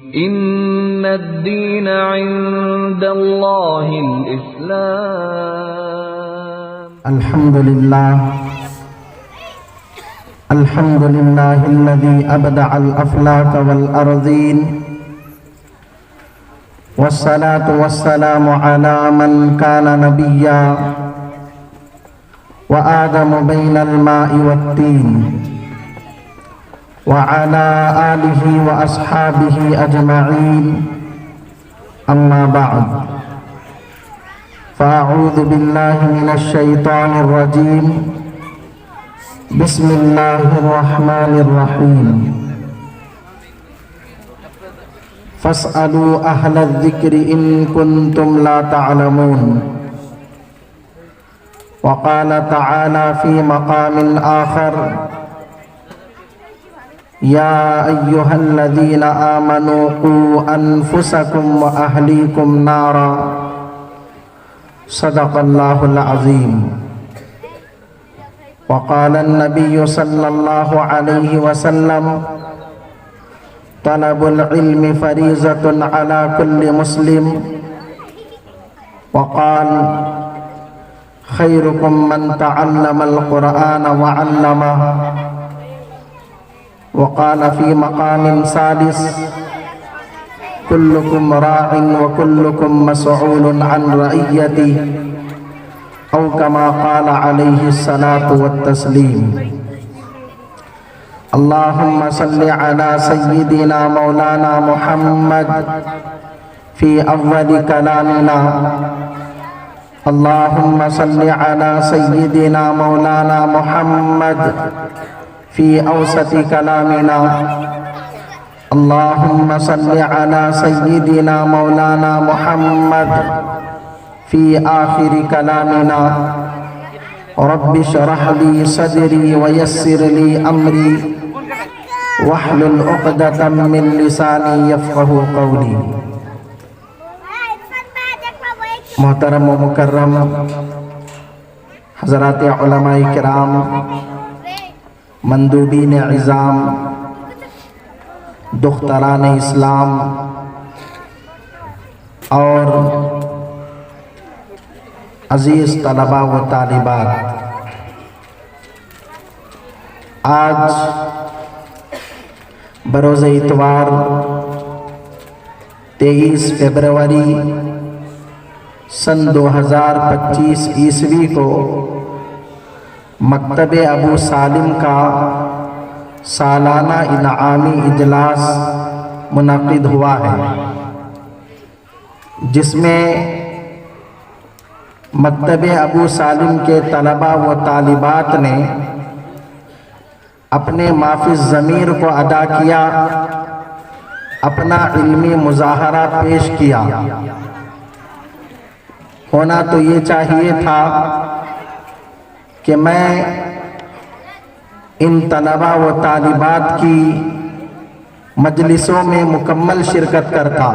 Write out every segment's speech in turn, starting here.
إن الدين عند الله الإسلام. الحمد لله الذي أبدع الأفلاك والأرضين، والصلاة والسلام على من كان نبيا وآدم بين الماء والطين، وعلى آله وأصحابه أجمعين. أما بعد، فأعوذ بالله من الشيطان الرجيم. بسم الله الرحمن الرحيم. فاسألوا أهل الذكر إن كنتم لا تعلمون. وقال تعالى في مقام آخر: يا أيها الذين آمنوا قوا أنفسكم وأهليكم نارا. صدق الله العظيم. وقال النبي صلى الله عليه وسلم: طلب العلم فريضة على كل مسلم. وقال: خيركم من تعلم القرآن وعلمه. وقال في مقام ثالث: كلكم راع وكلكم مسؤول عن رعيته، أو كما قال عليه الصلاة والتسليم. اللهم صل على سيدنا مولانا محمد في أول كلامنا. اللهم صل على سيدنا مولانا محمد في أوسط كلامنا. اللهم صل على سيدنا مولانا محمد في آخر كلامنا. رب اشرح لي صدري ويسر لي أمري واحلل عقدة من لساني يفقه قولي. محترم و مکرم حضرات علماء کرام، مندوبین عظام، دختران اسلام اور عزیز طلباء و طالبات، آج بروز اتوار 23 فروری سن 2025 عیسوی کو مکتب ابو سالم کا سالانہ انعامی اجلاس منعقد ہوا ہے، جس میں مکتب ابو سالم کے طلباء و طالبات نے اپنے مافی الضمیر کو ادا کیا، اپنا علمی مظاہرہ پیش کیا۔ ہونا تو یہ چاہیے تھا کہ میں ان طلباء و طالبات کی مجلسوں میں مکمل شرکت کرتا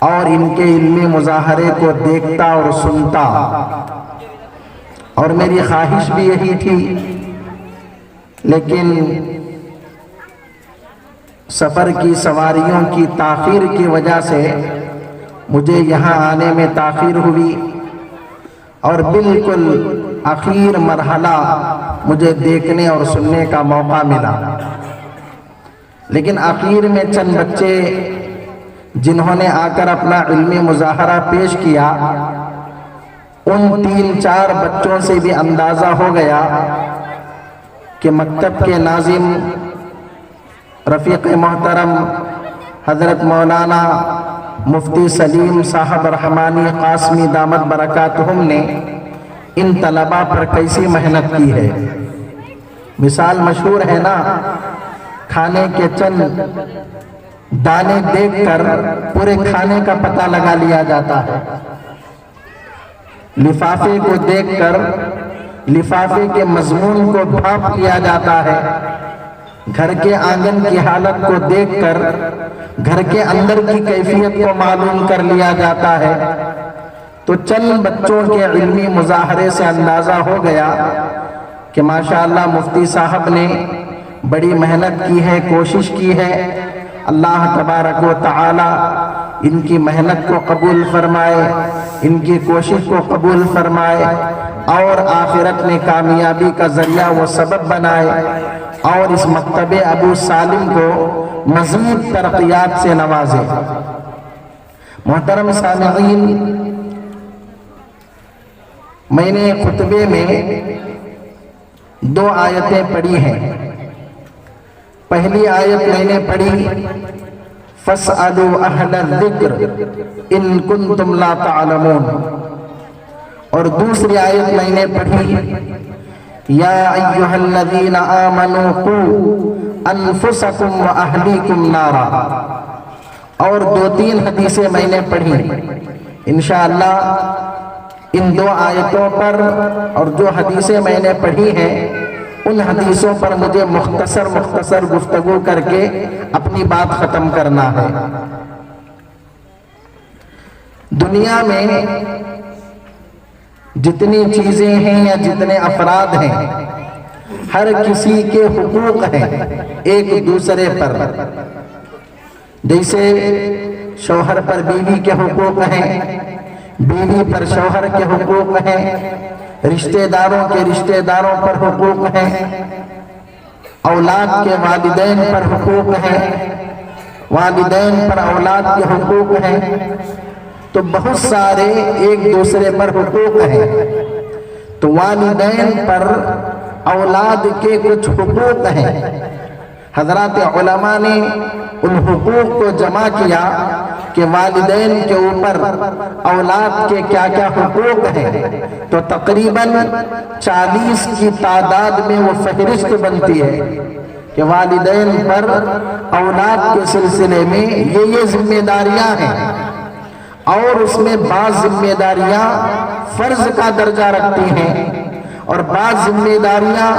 اور ان کے علمی مظاہرے کو دیکھتا اور سنتا، اور میری خواہش بھی یہی تھی، لیکن سفر کی سواریوں کی تاخیر کی وجہ سے مجھے یہاں آنے میں تاخیر ہوئی، اور بالکل آخر مرحلہ مجھے دیکھنے اور سننے کا موقع ملا۔ لیکن آخر میں چند بچے جنہوں نے آ کر اپنا علمی مظاہرہ پیش کیا، ان 3-4 بچوں سے بھی اندازہ ہو گیا کہ مکتب کے ناظم رفیق محترم حضرت مولانا مفتی سلیم صاحب رحمانی قاسمی دامت برکاتہم نے ان طلباء پر کیسی محنت کی ہے۔ مثال مشہور ہے نا، کھانے کے چند دانے دیکھ کر پورے کھانے کا پتہ لگا لیا جاتا ہے، لفافے کو دیکھ کر لفافے کے مضمون کو بھانپ لیا جاتا ہے، گھر کے آنگن کی حالت کو دیکھ کر گھر کے اندر کی کیفیت کو معلوم کر لیا جاتا ہے۔ تو چند بچوں کے علمی مظاہرے سے اندازہ ہو گیا کہ ماشاءاللہ مفتی صاحب نے بڑی محنت کی ہے، کوشش کی ہے، اللہ تبارک و تعالی ان کی محنت کو قبول فرمائے، ان کی کوشش کو قبول فرمائے اور آخرت میں کامیابی کا ذریعہ وہ سبب بنائے اور اس مکتب ابو سالم کو مزید ترقیات سے نوازے۔ محترم سامعین، میں نے خطبے میں 2 آیتیں پڑھی ہیں۔ پہلی آیت میں نے پڑھی فَاسْأَلُوا أَهْلَ الذِّكْرِ إِن كُنتُمْ لَا تَعْلَمُونَ، اور دوسری آیت میں نے پڑھی یا ایھا الذین آمنوا قوا انفسکم واہلیکم نارا، اور 2-3 حدیثیں میں نے پڑھی۔ انشاءاللہ ان 2 آیتوں پر اور جو حدیثیں میں نے پڑھی ہیں ان حدیثوں پر مجھے مختصر گفتگو کر کے اپنی بات ختم کرنا ہے۔ دنیا میں جتنی چیزیں ہیں یا جتنے افراد ہیں، ہر کسی کے حقوق ہیں ایک دوسرے پر۔ جیسے شوہر پر بیوی کے حقوق ہیں، بیوی پر شوہر کے حقوق ہیں، رشتہ داروں کے رشتہ داروں پر حقوق ہیں، اولاد کے والدین پر حقوق ہیں، والدین پر اولاد کے حقوق ہیں، تو بہت سارے ایک دوسرے پر حقوق ہیں۔ تو والدین پر اولاد کے کچھ حقوق ہیں۔ حضرات علماء نے ان حقوق کو جمع کیا کہ والدین کے اوپر اولاد کے کیا کیا حقوق ہیں، تو تقریباً 40 کی تعداد میں وہ فہرست بنتی ہے کہ والدین پر اولاد کے سلسلے میں یہ ذمہ داریاں ہیں، اور اس میں بعض ذمہ داریاں فرض کا درجہ رکھتی ہیں اور بعض ذمہ داریاں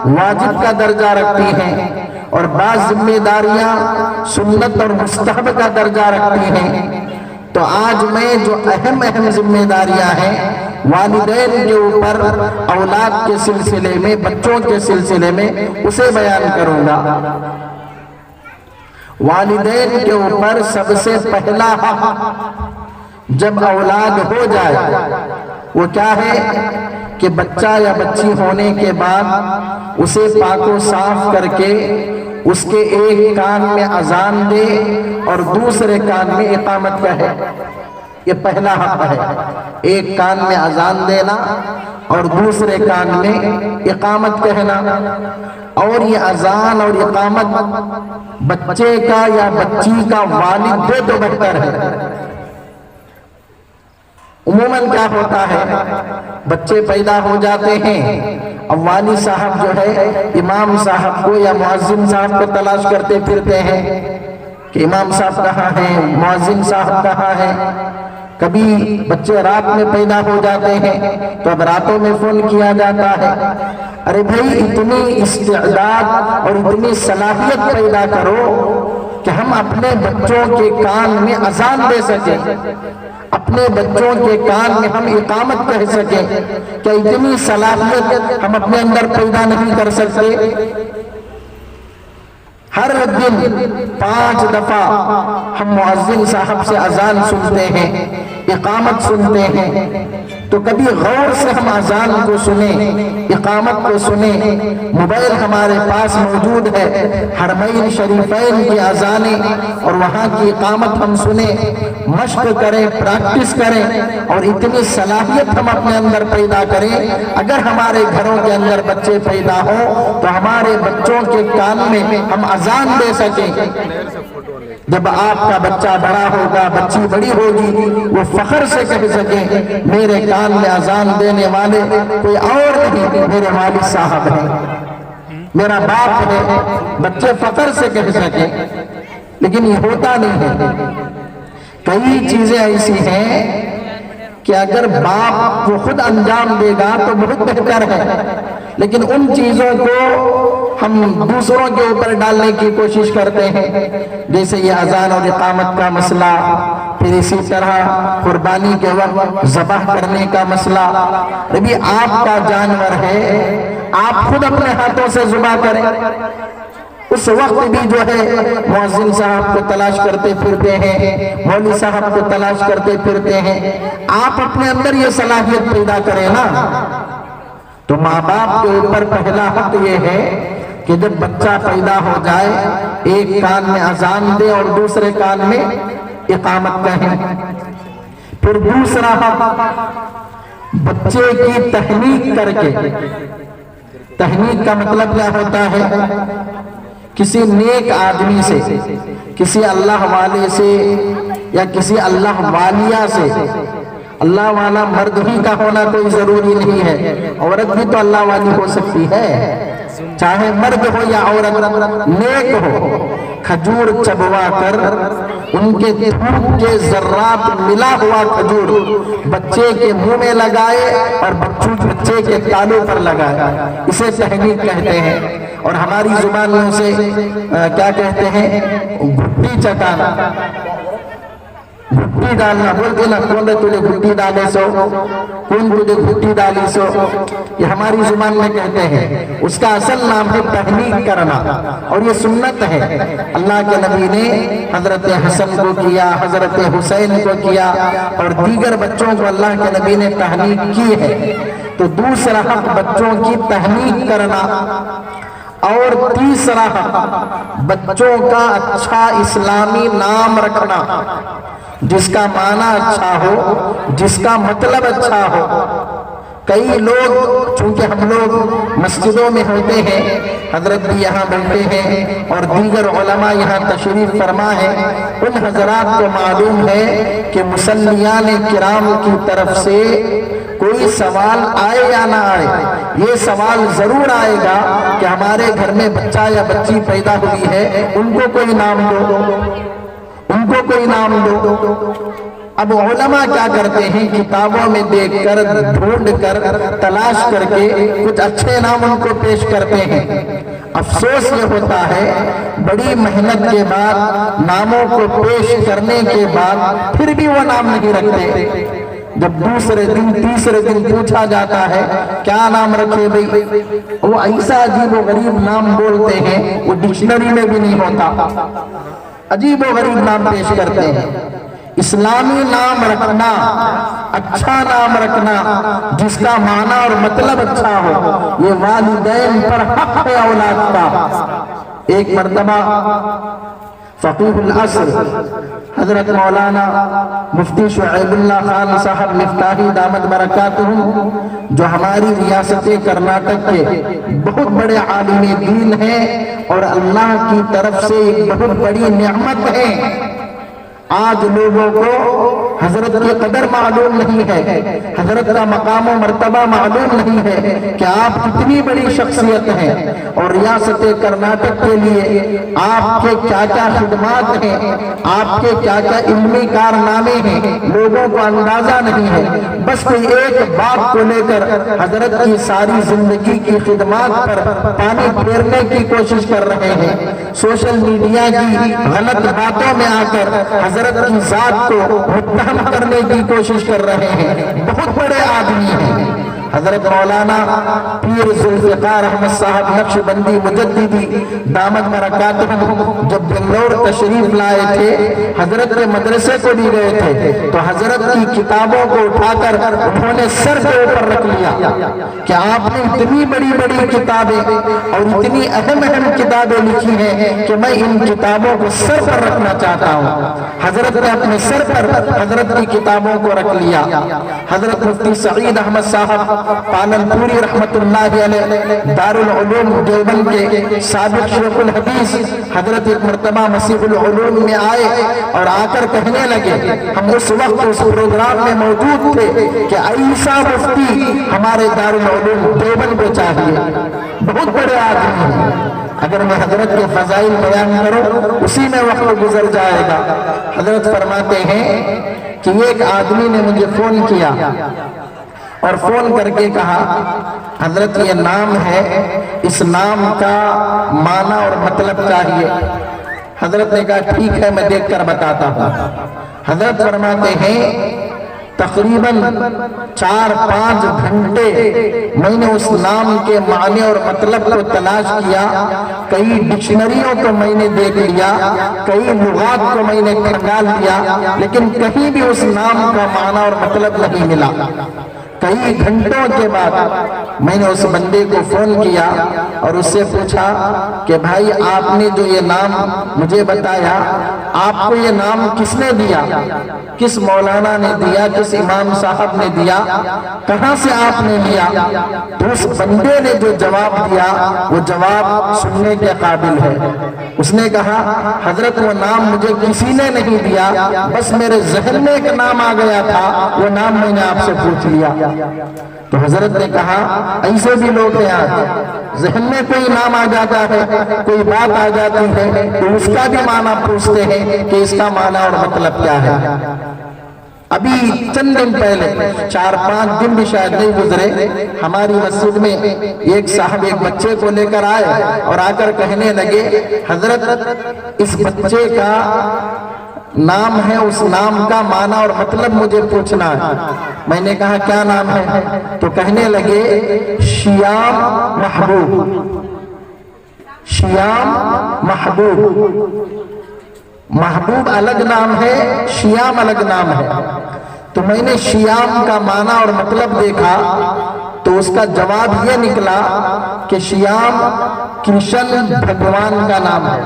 واجب کا درجہ رکھتی ہیں اور بعض ذمہ داریاں سنت اور مستحب کا درجہ رکھتی ہیں۔ تو آج میں جو اہم ذمہ داریاں ہیں والدین کے اوپر اولاد کے سلسلے میں، بچوں کے سلسلے میں، اسے بیان کروں گا۔ والدین کے اوپر سب سے پہلا حق جب اولاد ہو جائے وہ کیا ہے کہ بچہ یا بچی ہونے کے بعد اسے پاک و صاف کر کے اس کے ایک کان میں اذان دے اور دوسرے کان میں اقامت کہے۔ یہ پہلا حق ہے، ایک کان میں اذان دینا اور دوسرے کان میں اقامت کہنا۔ اور یہ اذان اور اقامت بچے کا یا بچی کا والد دے تو بہتر ہے۔ عموماً کیا ہوتا ہے، بچے پیدا ہو جاتے ہیں، اب والد صاحب جو ہے امام صاحب کو یا مؤذن صاحب کو تلاش کرتے پھرتے ہیں کہ امام صاحب کہاں ہیں، مؤذن صاحب کہاں ہیں۔ کبھی بچے رات میں پیدا ہو جاتے ہیں تو اب راتوں میں فون کیا جاتا ہے، ارے بھائی اتنی استعداد اور اتنی صلاحیت پیدا کرو کہ ہم اپنے بچوں کے کان میں اذان دے سکیں، اپنے بچوں کے کان میں ہم اقامت کہہ سکیں۔ کیا اتنی صلاحیت ہم اپنے اندر پیدا نہیں کر سکتے؟ ہر دن 5 دفعہ ہم مؤذن صاحب سے اذان سنتے ہیں، اقامت سنتے ہیں، تو کبھی غور سے ہم اذان کو سنیں، اقامت کو سنیں۔ موبائل ہمارے پاس موجود ہے، حرمین شریفین کی اذانیں اور وہاں کی اقامت ہم سنیں، مشق کریں، پریکٹس کریں اور اتنی صلاحیت ہم اپنے اندر پیدا کریں۔ اگر ہمارے گھروں کے اندر بچے پیدا ہوں تو ہمارے بچوں کے کان میں ہم اذان دے سکیں۔ جب آپ کا بچہ بڑا ہوگا، بچی بڑی ہوگی، وہ فخر سے کہہ سکیں میرے کان میں اذان دینے والے کوئی اور نہیں، میرے والد صاحب ہیں، میرا باپ ہے، بچے فخر سے کہہ سکیں۔ لیکن یہ ہوتا نہیں ہے۔ کئی چیزیں ایسی ہیں کہ اگر باپ وہ خود انجام دے گا تو بہت بہتر ہے، لیکن ان چیزوں کو ہم دوسروں کے اوپر ڈالنے کی کوشش کرتے ہیں، جیسے یہ اذان اور اقامت کا مسئلہ، پھر اسی طرح قربانی کے وقت ذبح کرنے کا مسئلہ۔ ابھی آپ کا جانور ہے، آپ خود اپنے ہاتھوں سے ذبح کریں، اس وقت بھی جو ہے مؤذن صاحب کو تلاش کرتے پھرتے ہیں، مولوی صاحب کو تلاش کرتے پھرتے ہیں۔ آپ اپنے اندر یہ صلاحیت پیدا کریں نا، تو ماں باپ کے اوپر پہلا حق یہ ہے کہ جب بچہ پیدا ہو جائے ایک کان میں اذان دے اور دوسرے کان میں اقامت کہیں۔ پھر دوسرا حق، بچے کی تحنیک کر کے، تحنیک کا مطلب کیا ہوتا ہے؟ کسی نیک آدمی سے، کسی اللہ والے سے یا کسی اللہ والیہ سے، اللہ والا مرد ہی کا ہونا کوئی ضروری نہیں ہے، عورت بھی تو اللہ والی ہو سکتی ہے، چاہے مرد ہو یا عورت، نیک ہو، کھجور چبوا کر ان کے دھوپ کے ذرات ملا ہوا کھجور بچے کے منہ میں لگائے اور بچے کے تالوں پر لگائے، اسے تحنیک کہتے ہیں۔ اور ہماری زبان میں اسے کیا کہتے ہیں؟ گھٹی چٹانا، گھٹی ڈالنا۔ بولتے نا، کون نے تجھے گھٹی ڈالے سو، کون تجھے گھٹی ڈالی سو، یہ ہماری زبان میں کہتے ہیں۔ اس کا اصل نام ہے تحنیک کرنا، اور یہ سنت ہے۔ اللہ کے نبی نے حضرت حسن کو کیا، حضرت حسین کو کیا، اور دیگر بچوں کو اللہ کے نبی نے تحنیک کی ہے۔ تو دوسرا حق بچوں کی تحنیک کرنا، اور تیسرا حق بچوں کا اچھا اسلامی نام رکھنا، جس کا معنی اچھا ہو، جس کا مطلب اچھا ہو۔ کئی لوگ، چونکہ ہم لوگ مسجدوں میں ہوتے ہیں، حضرت بھی یہاں بیٹھے ہیں اور دیگر علماء یہاں تشریف فرما ہے، ان حضرات کو معلوم ہے کہ مصلیان کرام کی طرف سے کوئی سوال آئے یا نہ آئے، یہ سوال ضرور آئے گا کہ ہمارے گھر میں بچہ یا بچی پیدا ہوئی ہے، ان کو کوئی نام دو، ان کو کوئی نام دو۔ اب علماء کیا کرتے ہیں؟ کتابوں میں دیکھ کر، ڈھونڈ کر، تلاش کر کے کچھ اچھے نام ان کو پیش کرتے ہیں۔ افسوس یہ ہوتا ہے بڑی محنت کے بعد، ناموں کو پیش کرنے کے بعد پھر بھی وہ نام نہیں رکھتے۔ جب دوسرے دن تیسرے دن پوچھا جاتا ہے کیا نام رکھے بھئی، وہ ایسا عجیب و غریب نام بولتے ہیں وہ ڈکشنری میں بھی نہیں ہوتا، عجیب و غریب نام پیش کرتے ہیں۔ اسلامی نام رکھنا، اچھا نام رکھنا، جس کا معنی اور مطلب اچھا ہو، یہ والدین پر حق ہے اولاد کا۔ ایک مرتبہ فقیہ العصر حضرت مولانا مفتی شعیب اللہ خان صاحب مفتاحی دامت برکاتہم، جو ہماری ریاست کرناٹک کے بہت بڑے عالم دین ہیں اور اللہ کی طرف سے ایک بہت بڑی نعمت ہے، آج لوگوں کو حضرت کی قدر معلوم نہیں ہے، حضرت کا مقام و مرتبہ معلوم نہیں ہے کہ آپ کتنی بڑی شخصیت ہیں، اور ریاست کرناٹک کے لیے آپ کے کیا کیا خدمات ہیں، آپ کے کیا کیا علمی کارنامے ہیں، لوگوں کو اندازہ نہیں ہے۔ بس کوئی ایک بات کو لے کر حضرت کی ساری زندگی کی خدمات پر پانی پھیرنے کی کوشش کر رہے ہیں، سوشل میڈیا کی غلط باتوں میں آ کر حضرت کی ذات کو متہم کرنے کی کوشش کر رہے ہیں۔ بہت بڑے آدمی ہیں حضرت مولانا پیر ذوالفقار احمد صاحب نقشبندی مجددی دامت برکاتہم جب بنگلور تشریف لائے تھے، حضرت کے مدرسے کو بھی گئے تھے، تو حضرت کی کتابوں کو اٹھا کر انہوں نے سر کے اوپر رکھ لیا کہ آپ نے اتنی بڑی بڑی کتابیں اور اتنی اہم اہم کتابیں لکھی ہیں کہ میں ان کتابوں کو سر پر رکھنا چاہتا ہوں۔ حضرت نے اپنے سر پر حضرت کی کتابوں کو رکھ لیا۔ حضرت مفتی سعید احمد صاحب پالن پوری رحمت اللہ علیہ دارالعلوم دیوبند کے سابق شیخ الحدیث، حضرت ایک مرتبہ مسیح العلوم میں آئے اور آ کر کہنے لگے، ہم اس وقت اس پروگرام میں موجود تھے کہ ایسا مفتی ہمارے دارالعلوم دیوبند کو چاہیے۔ بہت بڑے آدمی ہیں، اگر میں حضرت کے فضائل بیان کروں اسی میں وقت گزر جائے گا۔ حضرت فرماتے ہیں کہ ایک آدمی نے مجھے فون کیا اور فون کر کے کہا حضرت یہ نام ہے، اس نام کا معنی اور مطلب چاہیے۔ حضرت نے کہا ٹھیک ہے میں دیکھ کر بتاتا ہوں۔ حضرت فرماتے ہیں تقریباً 4-5 گھنٹے میں نے اس نام کے معنی اور مطلب کو تلاش کیا. کئی ڈکشنریوں کو میں نے دیکھ لیا, کئی لغات کو میں نے کھنگال لیا, لیکن کہیں بھی اس نام کا معنی اور مطلب نہیں ملا. کئی گھنٹوں کے بعد میں نے اس بندے کو فون کیا اور اس سے پوچھا کہ بھائی آپ نے جو یہ نام مجھے بتایا, آپ کو یہ نام کس نے دیا؟ کس مولانا نے دیا؟ کس امام صاحب نے دیا؟ کہاں سے آپ نے لیا؟ تو اس بندے نے جو جواب دیا وہ جواب سننے کے قابل ہے. اس نے کہا حضرت وہ نام مجھے کسی نے نہیں دیا, بس میرے ذہن میں ایک نام آ گیا تھا, وہ نام میں نے آپ سے پوچھ لیا. تو حضرت نے کہا ایسے بھی لوگ ہیں آج, ذہن میں کوئی نام آ جاتا ہے, کوئی بات آ جاتی ہے تو اس کا بھی معنی پوچھتے ہیں کہ اس کا معنی اور مطلب کیا ہے. ابھی چند دن پہلے, 4-5 دن بھی شاید نہیں گزرے, ہماری مسجد میں ایک صاحب ایک بچے کو لے کر آئے اور آ کر کہنے لگے حضرت اس بچے کا نام ہے, اس نام کا معنی اور مطلب مجھے پوچھنا ہے. میں نے کہا کیا نام ہے؟ تو کہنے لگے شیام محبوب. شیام محبوب, محبوب الگ نام ہے, شیام الگ نام ہے. تو میں نے شیام کا معنی اور مطلب دیکھا تو اس کا جواب یہ نکلا کہ شیام کرشن بھگوان کا نام ہے,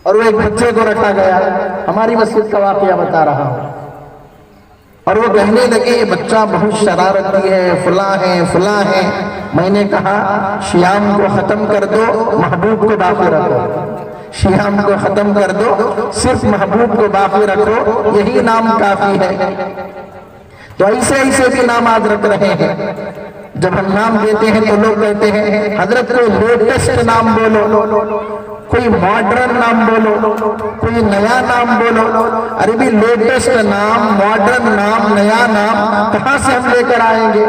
اور وہ ایک بچے کو رکھا گیا. ہماری مسجد کا واقعہ بتا رہا ہوں. اور وہ کہنے لگے یہ بچہ بہت شرارتی ہے, فلاں ہے فلاں ہے. میں نے کہا شیام کو ختم کر دو, محبوب کو باقی رکھو. شیام کو ختم کر دو, صرف محبوب کو باقی رکھو, یہی نام کافی ہے. تو ایسے ایسے بھی نام آج رکھ رہے ہیں. جب ہم نام دیتے ہیں تو لوگ کہتے ہیں حضرت کوئی لیٹسٹ نام بولو, کوئی ماڈرن نام بولو, کوئی نیا نام بولو. ارے بھی لیٹسٹ نام, ماڈرن نام, نیا نام کہاں سے ہم لے کر آئیں گے؟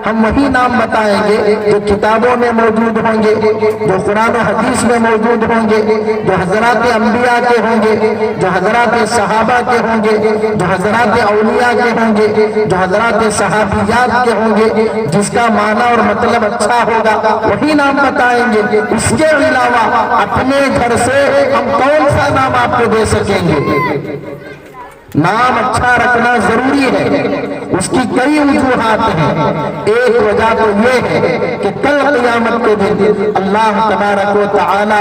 ہم وہی نام بتائیں گے جو کتابوں میں موجود ہوں گے, جو قرآن و حدیث میں موجود ہوں گے, جو حضرات انبیاء کے ہوں گے, جو حضرات صحابہ کے ہوں گے, جو حضرات اولیاء کے ہوں گے, جو حضرات صحابیات کے ہوں گے. جس کا معنی اور مطلب اچھا ہوگا وہی نام بتائیں گے. اس کے علاوہ اپنے گھر سے ہم کون سا نام آپ کو دے سکیں گے؟ نام اچھا رکھنا ضروری ہے, اس کی کئی وجوہات ہیں. ایک وجہ تو یہ ہے کہ کل قیامت کے دن اللہ تبارک و تعالی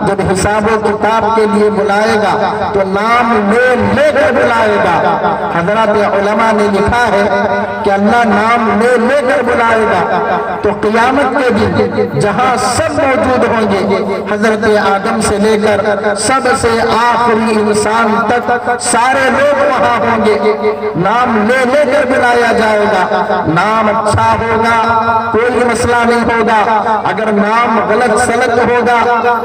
جب حساب و کتاب کے لیے بلائے گا تو نام لے لے کر بلائے گا. حضرات علماء نے لکھا ہے کہ اللہ نام لے لے کر بلائے گا. تو قیامت کے دن جہاں سب موجود ہوں گے, حضرت آدم سے لے کر سب سے آخری انسان تک سارے لوگ وہاں ہوں گے, نام لے لے کر بلایا جائے گا. نام اچھا ہوگا کوئی مسئلہ نہیں ہوگا, اگر نام غلط سلط ہوگا,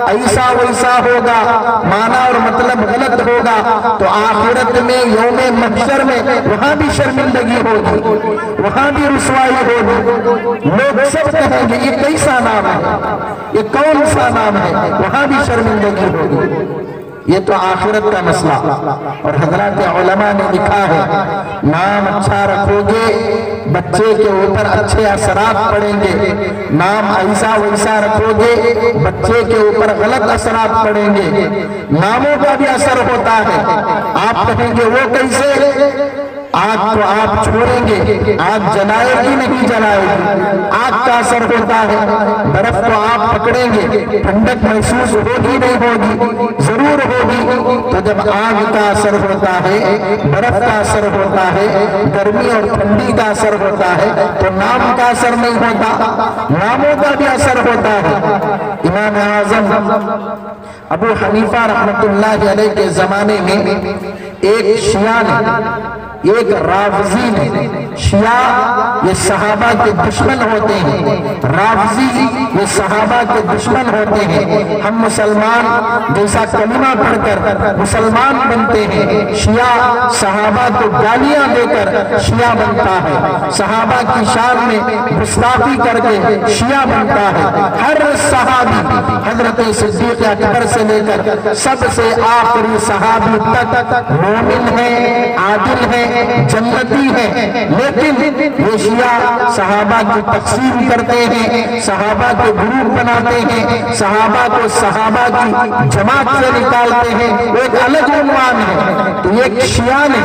ایسا ویسا ہوگا, معنی اور مطلب غلط ہوگا تو آخرت میں یوم محشر میں وہاں بھی شرمندگی ہوگی, وہاں بھی رسوائی ہوگی. لوگ سب کہیں گے یہ کیسا نام ہے, یہ کون سا نام ہے, وہاں بھی شرمندگی ہوگی. یہ تو آخرت کا مسئلہ. اور حضرات علماء نے لکھا ہے نام اچھا رکھو گے بچے کے اوپر اچھے اثرات پڑیں گے, نام ایسا ویسا رکھو گے بچے کے اوپر غلط اثرات پڑیں گے. ناموں کا بھی اثر ہوتا ہے. آپ کہیں گے وہ کیسے؟ آگ کو آپ چھوڑیں گے, آگ جلائے گی نہیں جلائے گی, آگ کا اثر ہوتا ہے. برف کو آپ پکڑیں گے, ٹھنڈک محسوس ہوگی نہیں ہوگی؟ ضرور ہوگی. تو جب آگ کا اثر ہوتا ہے, برف کا اثر ہوتا ہے, گرمی اور ٹھنڈی کا اثر ہوتا ہے, تو نام کا اثر نہیں ہوتا, ناموں کا بھی اثر ہوتا ہے. امام اعظم ابو حنیفہ رحمۃ اللہ علیہ کے زمانے میں ایک شیعہ نے, ایک رافضی نے, شیعہ یہ صحابہ کے دشمن ہوتے ہیں, رافضی یہ صحابہ کے دشمن ہوتے ہیں. ہم مسلمان جیسا کلمہ پڑھ کر مسلمان بنتے ہیں, شیعہ صحابہ کو گالیاں دے کر شیعہ بنتا ہے, صحابہ کی شان میں گستاخی کر کے شیعہ بنتا ہے. ہر صحابی حضرت صدیق اکبر سے لے کر سب سے آخری صحابی تک مومن ہے, عادل ہے, ہیں جنتی ہیں، لیکن یہ شیعہ صحابہ کی تقسیم کرتے ہیں، صحابہ کے گروپ بناتے ہیں، صحابہ کو صحابہ کی جماعت سے نکالتے ہیں، وہ ایک الگ عنوان ہے۔ تو ایک شیعہ نے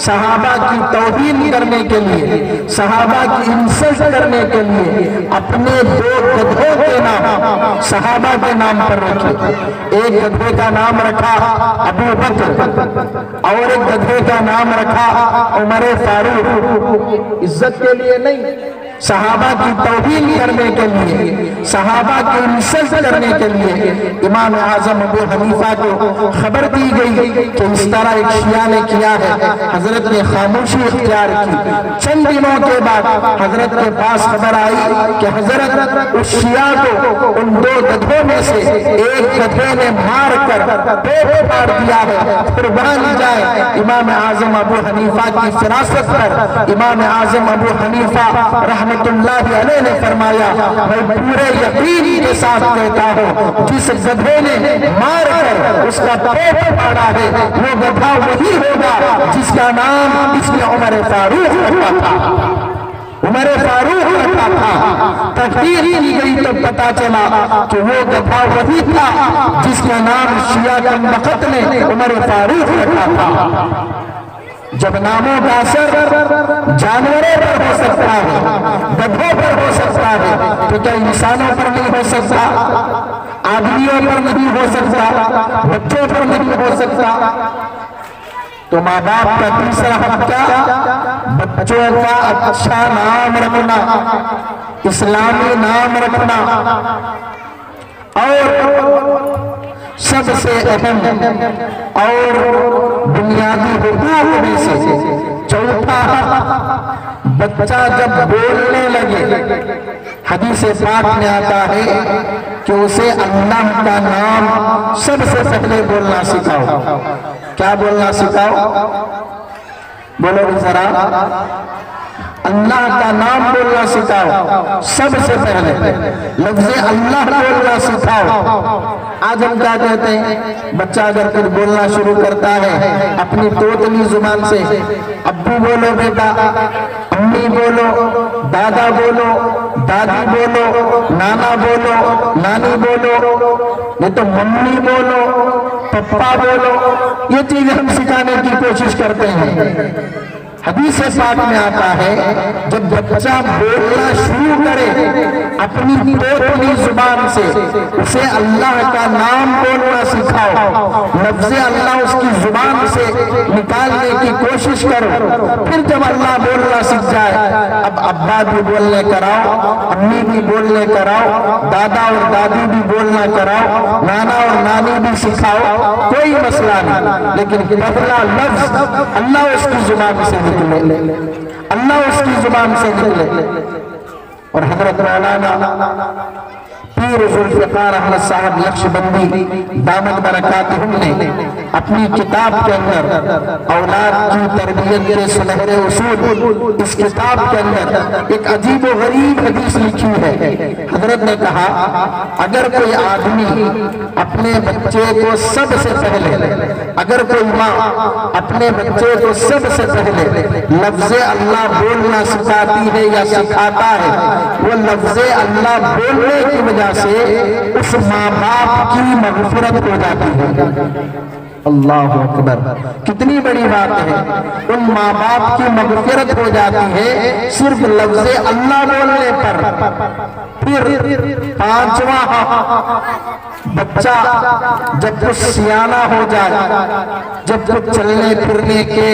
صحابہ کی توہین کرنے کے لیے، صحابہ کی انسلٹ کرنے کے لیے اپنے دو گدھوں کے نام صحابہ کے نام پر رکھے۔ ایک گدھے کا نام رکھا ابو بکر اور ایک گدھے کا نام رکھا عمر فاروق، عزت کے لیے نہیں، صحابہ کی توہین کرنے کے لیے، صحابہ کی انسلٹ کرنے کے لیے۔ امام اعظم ابو حنیفہ کو خبر دی گئی کہ اس طرح ایک شیعہ نے کیا ہے، حضرت نے خاموشی اختیار کی۔ چند دنوں کے بعد حضرت کے پاس خبر آئی کہ حضرت اس شیعہ کو ان دو گدھوں میں سے ایک گدھے نے مار کر پیٹ پھاڑ دیا ہے، قربان جائے۔ امام اعظم ابو حنیفہ کی فراست پر امام اعظم ابو حنیفہ رحمت اللہ علیہ نے فرمایا، میں پورے یقین کے ساتھ کہتا ہوں جس گدھے نے مار کر اس کا پیٹ پھاڑا ہے وہ گدھا وہی ہوگا جس کا نام اس نے عمر فاروق رکھا تھا، عمر فاروق رکھا تھا۔ تحقیق کی گئی تو پتا چلا کہ وہ گدھا وہی تھا جس کا نام شیعہ کمبخت نے عمر فاروق رکھا تھا۔ جب ناموں کا اثر جانوروں پر ہو سکتا ہے، گدھوں پر ہو سکتا ہے، تو کیا انسانوں پر نہیں ہو سکتا؟ آدمیوں پر نہیں ہو سکتا؟ بچوں پر نہیں ہو سکتا؟ تو ماں باپ کا تیسرا حق کیا؟ بچوں کا اچھا نام رکھنا، اسلامی نام رکھنا، اور سب سے اہم اور بنیادی حقوق میں سے چوتھا، بچہ جب بولنے لگے حدیث پاک میں آتا ہے کہ اسے اللہ کا نام سب سے پہلے بولنا سکھاؤ۔ کیا بولنا سکھاؤ؟ بولو ذرا، اللہ کا نام بولنا سکھاؤ، سب سے پہلے لفظ اللہ بولنا سکھاؤ۔ آج ہم کیا کہتے ہیں، بچہ اگر کچھ بولنا شروع کرتا ہے اپنی توتلی زبان سے، ابو بولو بیٹا، امی بولو، دادا بولو، دادی بولو، نانا بولو، نانی بولو، نہیں تو ممی بولو، پپا بولو، یہ چیزیں ہم سکھانے کی کوشش کرتے ہیں۔ حدیث پاک میں آتا ہے جب بچہ بولنا شروع کرے اپنی توتلی زبان سے اسے اللہ کا نام بولنا سکھاؤ، لفظ اللہ اس کی زبان سے نکالنے کی کوشش کرو۔ پھر جب اللہ بولنا سیکھ جائے، اب ابا بھی بولنے کراؤ، امی بھی بولنے کراؤ، دادا اور دادی بھی بولنا کراؤ، نانا اور نانی بھی سکھاؤ، کوئی مسئلہ نہیں، لیکن پہلا لفظ اللہ اس کی زبان سے نکلے، اللہ اس کی زبان سے نکلے۔ اور حضرت مولانا پیر ذوالفقار احمد صاحب نقشبندی دامت برکاتہم نے اپنی کتاب کے اندر اولاد کی تربیت کے سنہرے اصول، اس کتاب کے اندر ایک عجیب و غریب حدیث لکھی ہے۔ حضرت نے کہا اگر کوئی آدمی اپنے بچے کو سب سے پہلے، اگر کوئی ماں اپنے بچے کو سب سے پہلے لفظ اللہ بولنا سکھاتی ہے یا سکھاتا ہے، وہ لفظ اللہ بولنے کی وجہ سے اس ماں باپ کی مغفرت ہو جاتی ہے۔ اللہ اکبر، کتنی بڑی بات ہے، ان ماں باپ کی مغفرت ہو جاتی ہے صرف لفظ اللہ بولنے پر۔ پھر پانچواں، بچہ جب کچھ سیانہ ہو جائے، جب کچھ چلنے پھرنے کے،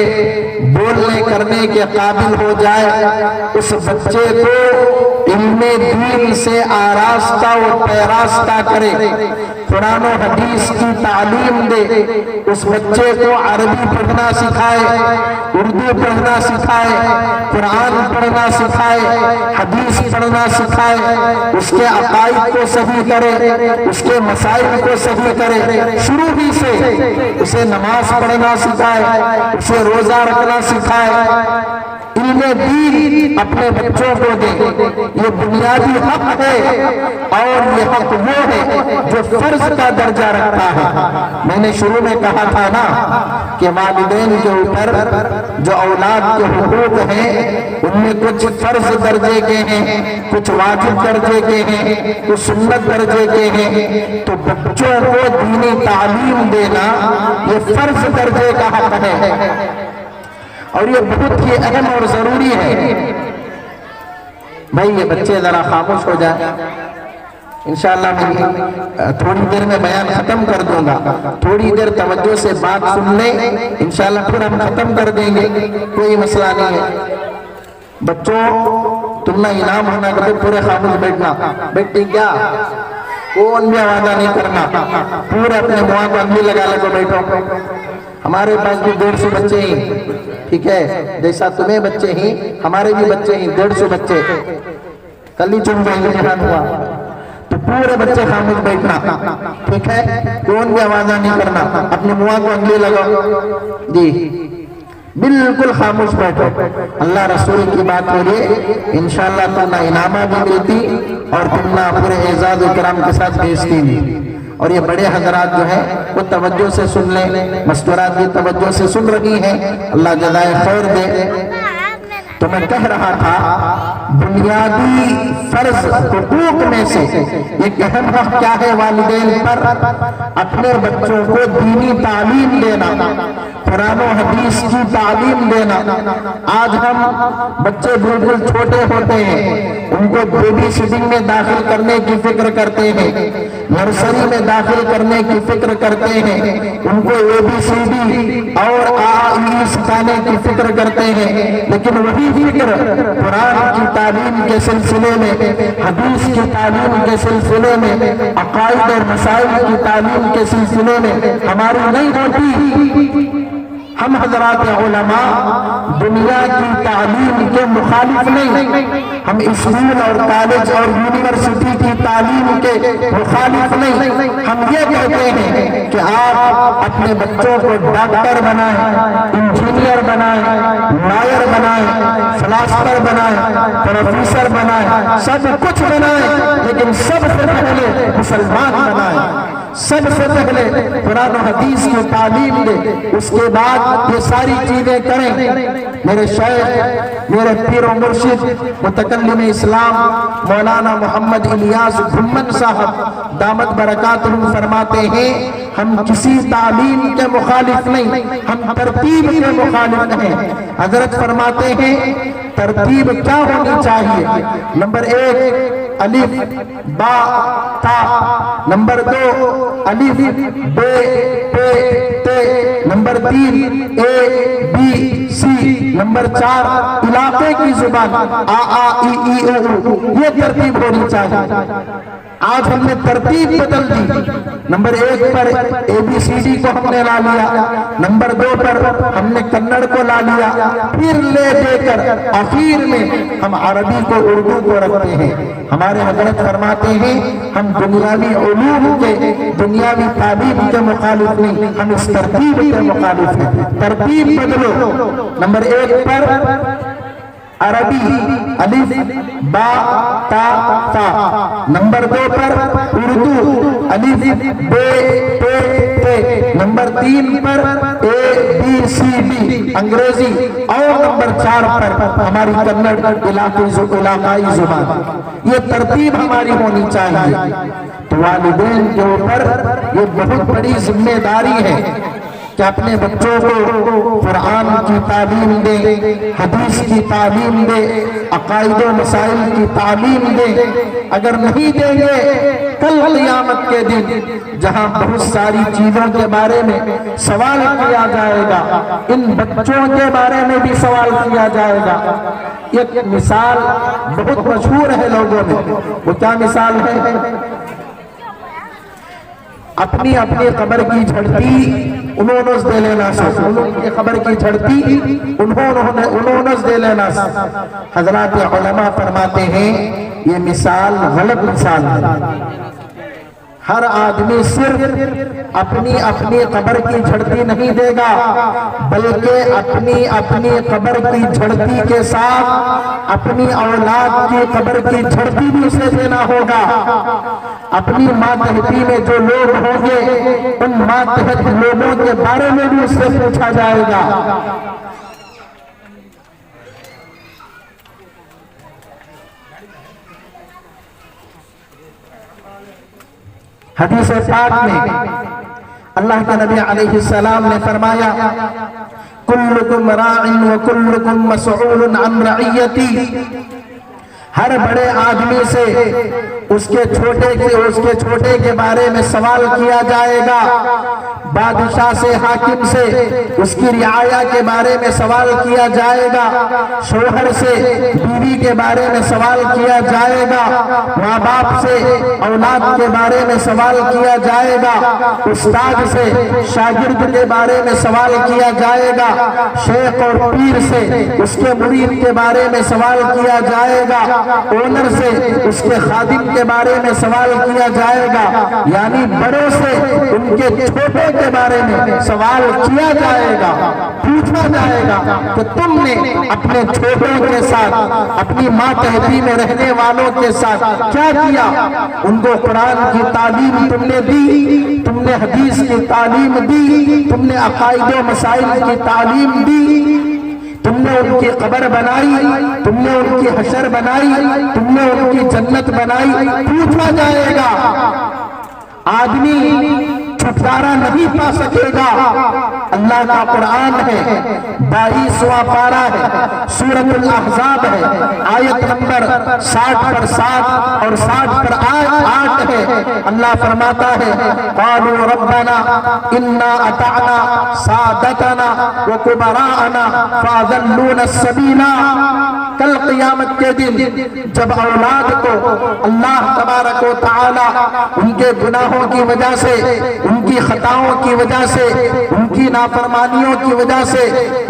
بولنے کرنے کے قابل ہو جائے، اس بچے کو علم دین سے آراستہ و پیراستہ کرے، قرآن و حدیث کی تعلیم دے، اس بچے کو عربی پڑھنا سکھائے، اردو پڑھنا سکھائے، قرآن پڑھنا سکھائے، حدیث پڑھنا سکھائے، اس کے عقائد کو صحیح کرے، اس کے مسائل کو صحیح کرے، شروع ہی سے اسے نماز پڑھنا سکھائے، اسے روزہ رکھنا سکھائے، علم دین اپنے بچوں کو دے۔ یہ بنیادی حق ہے، اور یہ حق وہ ہے جو فرض کا درجہ رکھتا ہے۔ میں نے شروع میں کہا تھا نا کہ والدین کے اوپر جو اولاد کے حقوق ہیں ان میں کچھ فرض درجے کے ہیں، کچھ واجب درجے کے ہیں، کچھ سنت درجے کے ہیں، تو بچوں کو دینی تعلیم دینا یہ فرض درجے کا حق ہے اور یہ بہت ہی اہم اور ضروری ہے۔ بھائی یہ بچے ذرا خاموش ہو جائیں، انشاءاللہ میں تھوڑی دیر میں بیان ختم کر دوں گا، تھوڑی دیر توجہ سے بات سن لیں، انشاءاللہ پھر ہم ختم کر دیں گے، کوئی مسئلہ نہیں ہے۔ بچوں تم نہ انعام ہونا کہ پورے خاموش بیٹھنا، بیٹھیں کیا؟ کون بھی آوازہ نہیں کرنا، پورے اپنے منہ کو انگلی لگا لے کو بیٹھو۔ ہمارے پاس بھی 150 بچے ہیں، ٹھیک ہے، جیسا تمہیں بچے ہیں ہمارے بھی بچے ہیں، 150 بچے، کل ہی چن جائیں گے جہاں ہوا، تو پورے بچے خاموش بیٹھنا، ٹھیک ہے، کون بھی آوازہ نہیں کرنا، اپنے منہ کو انگلی لگاؤ، جی بالکل خاموش بیٹھو۔ اللہ رسول کی بات ہو رہی ہے، انشاءاللہ تم نہ انعامہ بھی ملتی اور تم نہ پورے اعزاز و کرام کے ساتھ بھیجتی بھی۔ اور یہ بڑے حضرات جو ہیں وہ توجہ سے سن لیں، مستورات بھی توجہ سے سن رہی ہیں، اللہ جزائے خیر دے۔ تو میں کہہ رہا تھا بنیادی فرض حقوق میں سے ایک اہم حق کیا ہے والدین پر؟ اپنے بچوں کو دینی تعلیم دینا، قرآن و حدیث کی تعلیم دینا۔ آج ہم بچے بالکل چھوٹے ہوتے ہیں، ان کو بیبی سٹنگ میں داخل کرنے کی فکر کرتے ہیں، نرسری میں داخل کرنے کی فکر کرتے ہیں، ان کو ABCD اور AE سکھانے کی فکر کرتے ہیں، لیکن وہی فکر قرآن کی تعلیم کے سلسلے میں، حدیث کی تعلیم کے سلسلے میں، عقائد اور مسائل کی تعلیم کے سلسلے میں ہماری نہیں ہوتی۔ ہم حضرات علماء دنیا کی تعلیم کے مخالف نہیں، ہم اسکول اور کالج اور یونیورسٹی کی تعلیم کے مخالف نہیں، ہم یہ کہتے ہیں کہ آپ اپنے بچوں کو ڈاکٹر بنائیں، انجینئر بنائیں، لائر بنائیں، فلاسفر بنائیں، پروفیسر بنائیں، سب کچھ بنائیں، لیکن سب سے پہلے مسلمان بنائیں، سب سے پہلے قرآن و حدیث کی تعلیم دے، اس کے بعد یہ ساری چیزیں کریں۔ میرے شیخ، میرے پیر و مرشد متکلم اسلام مولانا محمد الیاس گھمن صاحب دامت برکاتہم فرماتے ہیں ہم کسی تعلیم کے مخالف نہیں، ہم ترتیب کے مخالف ہیں۔ حضرت فرماتے ہیں ترتیب کیا ہونی چاہیے؟ نمبر 1 الف با تا، نمبر 2 الف بے پے تے، نمبر 3 اے بی سی، نمبر 4 علاقے کی زبان آ آ ای ای او، یہ ترتیب ہونی چاہیے۔ آج ہم نے ترتیب بدل دی، نمبر 1 پر ABCD کو ہم نے لا لیا، نمبر 2 پر ہم نے کنڑ کو لا لیا، پھر لے دے کر آخر میں ہم عربی کو اردو کو رکھتے ہیں۔ ہمارے حضرت فرماتے ہیں ہم دنیاوی علوم کے، دنیاوی تعلیم کے مخالف نہیں، ہم اس ترتیب کے مخالف ہیں۔ ترتیب بدلو، نمبر 1 پر عربی الف با تا تا، نمبر 2 پر اردو الف بے پے تے، نمبر 3 پر ABCD انگریزی، اور نمبر 4 پر ہماری کنڑ علاقائی زبان۔ یہ ترتیب ہماری ہونی چاہیے۔ تو والدین کے اوپر یہ بہت بڑی ذمہ داری ہے کہ اپنے بچوں کو قرآن کی تعلیم دے، حدیث کی تعلیم دے، عقائد و مسائل کی تعلیم دے۔ اگر نہیں دیں گے کل قیامت کے دن جہاں بہت ساری چیزوں کے بارے میں سوال کیا جائے گا، ان بچوں کے بارے میں بھی سوال کیا جائے گا۔ ایک مثال بہت مشہور ہے لوگوں میں، وہ کیا مثال ہے؟ اپنی اپنی قبر کی جھڑتی انہوں دے لینا سا، انہوں کی قبر کی جھڑتی انہوں دے لینا سا۔ حضرات علماء فرماتے ہیں یہ مثال غلط مثال ہے، ہر آدمی صرف اپنی اپنی قبر کی جھڑتی نہیں دے گا، بلکہ اپنی اپنی قبر کی جھڑتی کے ساتھ اپنی اولاد کی قبر کی جھڑتی بھی اسے دینا ہوگا۔ اپنی ماتحتی میں جو لوگ ہوں گے ان ماتحت لوگوں کے بارے میں بھی اس سے پوچھا جائے گا۔ حدیث پاک میں اللہ کے نبی علیہ السلام نے فرمایا کلکم راع وکلکم مسئول عن رعیتی، ہر بڑے آدمی سے اس کے چھوٹے کے بارے میں سوال کیا جائے گا، بادشاہ سے، حاکم سے اس کی رعایا کے بارے میں سوال کیا جائے گا، شوہر سے بیوی کے بارے میں سوال کیا جائے گا، ماں باپ سے اولاد کے بارے میں سوال کیا جائے گا، استاد سے شاگرد کے بارے میں سوال کیا جائے گا، شیخ اور پیر سے اس کے مرید کے بارے میں سوال کیا جائے گا، اونر سے اس کے خادم کے بارے میں سوال کیا جائے گا، یعنی بڑوں سے ان کے چھوٹے کے بارے میں سوال کیا جائے گا، پوچھا جائے گا کہ تم نے اپنے چھوٹوں کے ساتھ، اپنی ماتحتی میں رہنے والوں کے ساتھ کیا کیا؟ ان کو قرآن کی تعلیم تم نے دی، تم نے حدیث کی تعلیم دی، تم نے عقائد و مسائل کی تعلیم دی، تم نے ان کی قبر بنائی، تم نے ان کی حشر بنائی، تم نے ان کی جنت بنائی، پوچھا جائے گا۔ آدمی چھٹکارا نہیں پا سکے گا۔ اللہ کا قرآن ہے، 22واں پارہ ہے، سورۃ الاحزاب ہے، آیت نمبر 60 پر 7 اور 60 پر 8 ہے۔ اللہ فرماتا ہے قالوا ربنا انا اطعنا سادتنا وکبراءنا فاضلونا السبیل۔ کل قیامت کے دن جب اولاد کو اللہ تبارک و تعالی ان کے گناہوں کی وجہ سے، ان کی خطاؤں کی وجہ سے، ان کی نافرمانیوں کی وجہ سے،